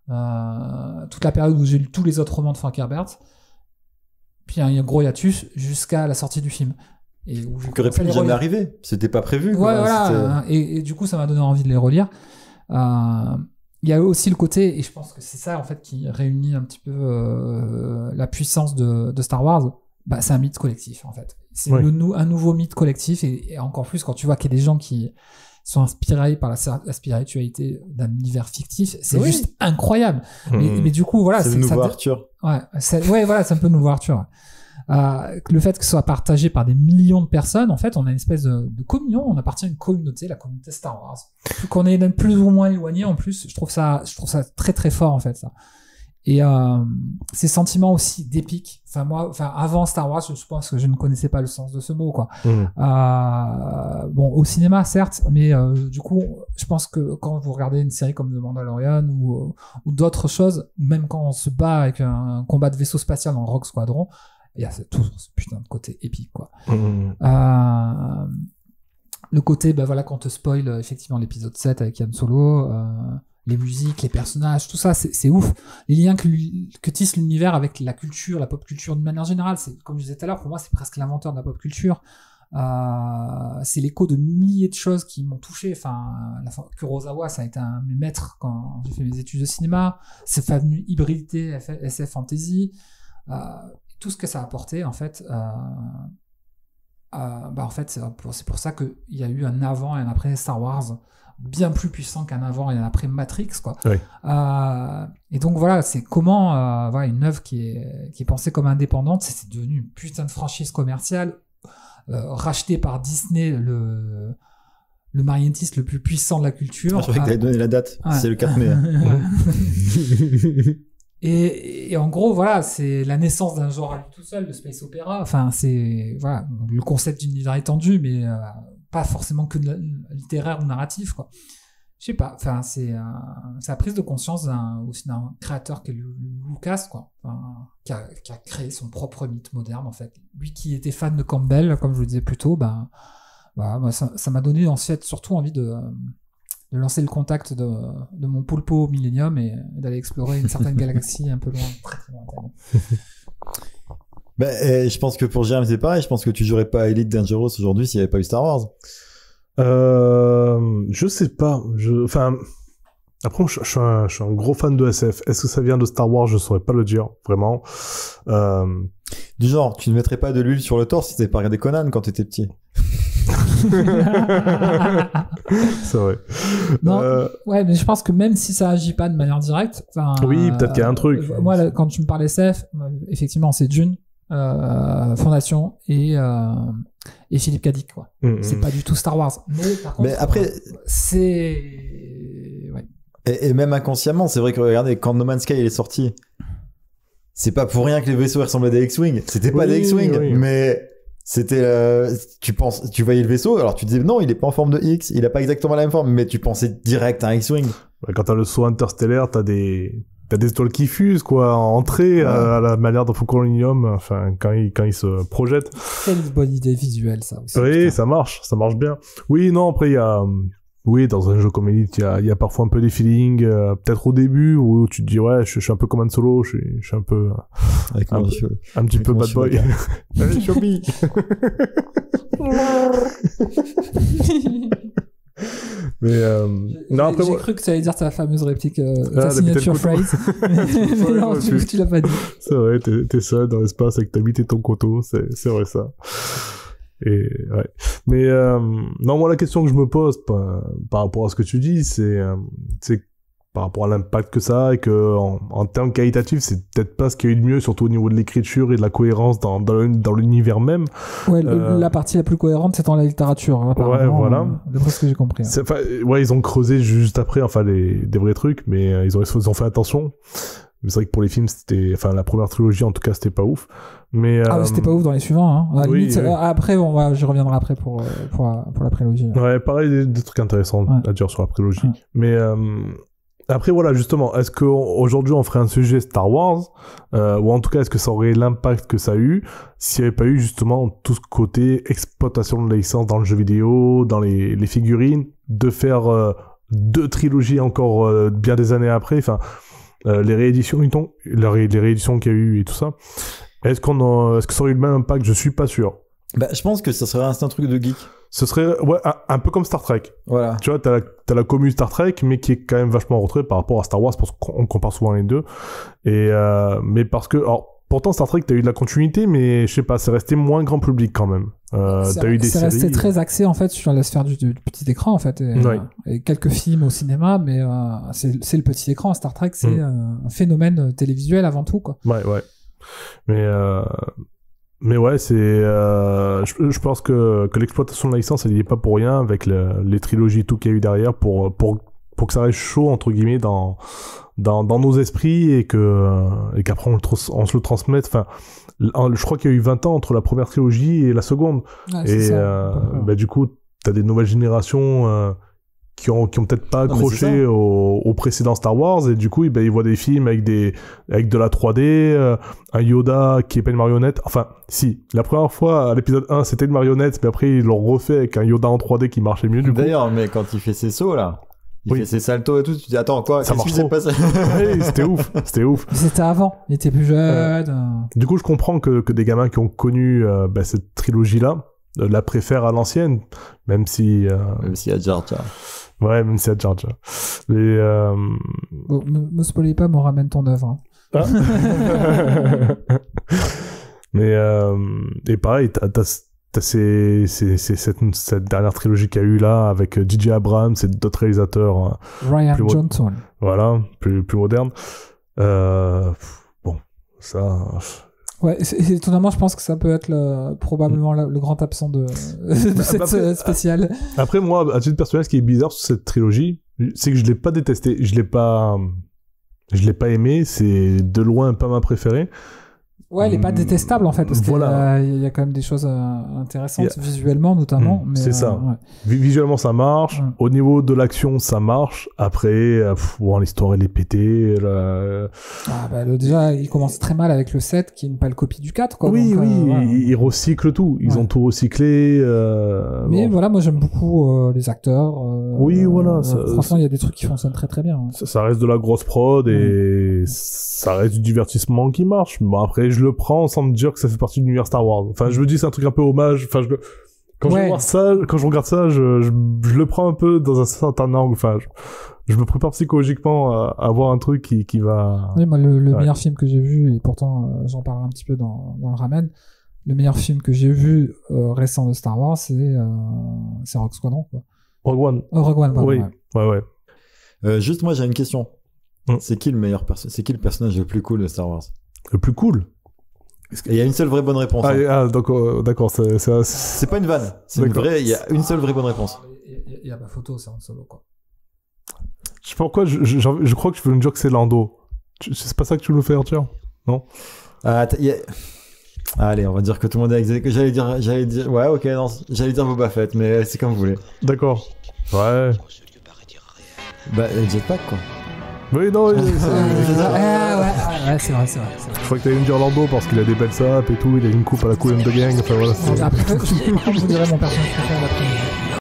toute la période où j'ai lu tous les autres romans de Frank Herbert, puis un gros hiatus jusqu'à la sortie du film. Et où qui aurait pu jamais arriver, c'était pas prévu. Ouais, voilà. Et du coup, ça m'a donné envie de les relire. Il y a aussi le côté, et je pense que c'est ça en fait qui réunit un petit peu la puissance de Star Wars, c'est un mythe collectif en fait. C'est un nouveau mythe collectif, et encore plus quand tu vois qu'il y a des gens qui sont inspirés par la spiritualité d'un univers fictif, c'est juste incroyable. Mais du coup, voilà. C'est le nouveau Arthur. C'est un peu le nouveau Arthur. Le fait que ce soit partagé par des millions de personnes, en fait, on a une espèce de communion, on appartient à une communauté, la communauté Star Wars. Qu'on est même plus ou moins éloigné, en plus, je trouve ça très très fort, en fait, ça. Et ces sentiments aussi d'épique. Avant Star Wars, je pense que je ne connaissais pas le sens de ce mot, quoi. Au cinéma, certes, mais du coup, je pense que quand vous regardez une série comme The Mandalorian ou d'autres choses, même quand on se bat avec un combat de vaisseau spatial dans Rogue Squadron, il y a toujours ce putain de côté épique, quoi. Le côté, quand on te spoil effectivement l'épisode 7 avec Han Solo, les musiques, les personnages, tout ça, c'est ouf. Les liens que tisse l'univers avec la culture, la pop culture d'une manière générale, c'est, comme je disais tout à l'heure, pour moi, c'est presque l'inventeur de la pop culture. C'est l'écho de milliers de choses qui m'ont touché. Kurosawa, ça a été un de mes maîtres quand j'ai fait mes études de cinéma. Cette fameuse hybridité SF fantasy, tout ce que ça a apporté, en fait, c'est pour ça qu'il y a eu un avant et un après Star Wars bien plus puissant qu'un avant et un après Matrix, quoi. Oui. Et donc voilà, c'est comment une œuvre qui est pensée comme indépendante, c'est devenu une putain de franchise commerciale rachetée par Disney, le marientiste le plus puissant de la culture. Je croyais que tu avais donné la date. C'est le 4 mai. Et en gros, voilà, c'est la naissance d'un genre à lui tout seul, le space opéra. C'est le concept d'univers étendu, mais pas forcément que littéraire ou narratif, quoi. Je sais pas. C'est la prise de conscience aussi d'un créateur qui est Lucas, quoi. Qui a créé son propre mythe moderne, en fait. Lui qui était fan de Campbell, comme je vous le disais plus tôt, ça m'a donné en fait surtout envie de lancer le contact de mon Poulpo Millennium et d'aller explorer une certaine galaxie un peu loin, très très lointaine. je pense que pour Jérém c'est pareil. Je pense que tu jouerais pas à Elite Dangerous aujourd'hui s'il y avait pas eu Star Wars. Je sais pas. Enfin, après, je suis un gros fan de SF. Est-ce que ça vient de Star Wars? Je saurais pas le dire, vraiment. Du genre, tu ne mettrais pas de l'huile sur le torse si t'avais pas regardé Conan quand t'étais petit. C'est vrai. Non, ouais, mais je pense que même si ça agit pas de manière directe, oui, peut-être qu'il y a un truc. Moi, là, quand tu me parles SF, effectivement, c'est Dune, Fondation et Philippe Cadic, quoi. C'est pas du tout Star Wars. Mais par contre, après, c'est ouais. Et même inconsciemment, c'est vrai que regardez, quand No Man's Sky il est sorti, c'est pas pour rien que les vaisseaux ressemblaient à des X-Wing. C'était pas des X-Wing, mais c'était tu voyais le vaisseau, alors tu disais non, il est pas en forme de X, il a pas exactement la même forme, mais tu pensais direct à un X-Wing. Quand t'as le saut interstellaire, t'as des étoiles qui fusent, quoi, en entrée, à la manière d'un Faucon Millennium, enfin, quand il se projette. Quelle bonne idée visuelle, ça aussi. Oui, putain. ça marche bien. Oui, non, après, il y a, oui, dans un jeu comme Elite, il y a parfois un peu des feelings, peut-être au début, où tu te dis, ouais, je suis un peu comme Han Solo, je suis un peu, un petit peu bad boy. Allez, Chobi! Mais non, après j'ai cru que tu allais dire ta fameuse réplique, ta signature phrase, mais non, tu l'as pas dit. C'est vrai, t'es seul dans l'espace avec ta bite et ton couteau, c'est vrai ça. Et ouais. Mais non, moi la question que je me pose par rapport à ce que tu dis, c'est par rapport à l'impact que ça a, et que en termes qualitatifs, c'est peut-être pas ce qu'il y a eu de mieux, surtout au niveau de l'écriture et de la cohérence dans l'univers même. Ouais, la partie la plus cohérente, c'est dans la littérature, hein, ouais, voilà. D'après ce que j'ai compris. Hein. Ouais, ils ont creusé juste après, enfin, des vrais trucs, mais ils ont fait attention. Mais c'est vrai que pour les films, la première trilogie, en tout cas, c'était pas ouf. Mais, c'était pas ouf dans les suivants, hein. Oui, limite, oui. Après, j'y reviendrai après pour la prélogie. Ouais, pareil, des trucs intéressants à dire sur la prélogie. Ouais. Mais, après, voilà, justement, est-ce qu'aujourd'hui on ferait un sujet Star Wars, ou en tout cas, est-ce que ça aurait l'impact que ça a eu s'il n'y avait pas eu justement tout ce côté exploitation de la licence dans le jeu vidéo, dans les figurines, de faire 2 trilogies encore bien des années après, enfin, les rééditions qu'il y a eu et tout ça, est-ce que ça aurait eu le même impact? Je suis pas sûr. Je pense que ça serait un truc de geek. Ce serait un peu comme Star Trek. Voilà. Tu vois, t'as la commu Star Trek, mais qui est quand même vachement en retrait par rapport à Star Wars, parce qu'on compare souvent les deux. Et mais parce que, alors, pourtant Star Trek, t'as eu de la continuité, mais je sais pas, c'est resté moins grand public quand même. T'as eu des séries. C'est resté très axé en fait sur la sphère du petit écran en fait, et quelques films au cinéma, mais c'est le petit écran. Star Trek, c'est un phénomène télévisuel avant tout, quoi. Ouais. Mais ouais, je pense que l'exploitation de la licence, elle y est pas pour rien, avec les trilogies, tout qu'il y a eu derrière, pour que ça reste chaud, entre guillemets, dans nos esprits, et qu'après on se le transmette. Enfin, je crois qu'il y a eu 20 ans entre la première trilogie et la seconde. Ouais, et du coup, t'as des nouvelles générations qui ont peut-être pas accroché au précédent Star Wars, et du coup ils voient des films avec de la 3D, un Yoda qui est pas une marionnette. Enfin si, la première fois à l'épisode 1 c'était une marionnette, mais après ils l'ont refait avec un Yoda en 3D qui marchait mieux du coup. D'ailleurs, mais quand il fait ses sauts là, il fait ses saltos et tout, tu te dis attends quoi, ça marche trop. Oui, c'était ouf. C'était avant, il était plus jeune. Du coup je comprends que des gamins qui ont connu cette trilogie là la préfèrent à l'ancienne, même si même s'il y a Jar Jar. Ouais, même si c'est Jar Jar. Mais bon, me spoilez pas, me ramène ton œuvre. Hein. Mais et pareil, t'as cette dernière trilogie qu'il y a eu là avec J.J. Abrams et d'autres réalisateurs. Ryan Johnson. Voilà, plus moderne. Bon, ça. Ouais, étonnamment, je pense que ça peut être probablement le grand absent de cette spéciale. Après, moi, à titre personnel, ce qui est bizarre sur cette trilogie, c'est que je l'ai pas détesté, je l'ai pas aimé, c'est de loin pas ma préférée. Ouais, elle est pas détestable en fait, parce qu'il y a quand même des choses intéressantes visuellement notamment. Mais c'est ça. Ouais. Visuellement ça marche. Au niveau de l'action ça marche. Après, l'histoire elle est pétée. Déjà, il commence très mal avec le 7 qui n'est pas le copie du 4. Quoi, oui, donc, ils recyclent tout. Ils ont tout recyclé. Mais voilà, moi j'aime beaucoup les acteurs. Oui, voilà. Franchement, il y a des trucs qui fonctionnent très très bien. Ça reste de la grosse prod et ça reste du divertissement qui marche. Bon, après, je je le prends sans me dire que ça fait partie de l'univers Star Wars. Enfin, je me dis c'est un truc un peu hommage. Enfin, quand je regarde ça, je le prends un peu dans un certain angle. Enfin, je me prépare psychologiquement à voir un truc qui va... Oui, moi, le meilleur film que j'ai vu, et pourtant, j'en parlerai un petit peu dans le ramen, le meilleur film que j'ai vu récent de Star Wars, c'est Rogue Squadron, quoi. Rogue One. Rogue One, pardon, oui. Ouais. Juste, moi, j'ai une question. C'est qui le personnage le plus cool de Star Wars? Le plus cool? Il y a une seule vraie bonne réponse. D'accord, c'est pas une vanne. C'est une vraie, il y a une seule vraie bonne réponse. Il y a ma photo, c'est Han Solo, quoi. Je sais pas pourquoi, je crois que tu veux me dire que c'est Lando. C'est pas ça que tu veux me faire, tiens? Non? Allez, on va dire que tout le monde a exécuté. J'allais dire, ouais, ok, non, j'allais dire Boba Fett, mais c'est comme vous voulez. D'accord. Ouais. Bah, Jetpack, quoi. Oui, non, ouais, c'est vrai. Je crois que t'allais me dire Lando parce qu'il a des belles sapes et tout, il a une coupe à la Kool and the Gang, enfin voilà. Après, je vous dirai mon personnage préféré d'après.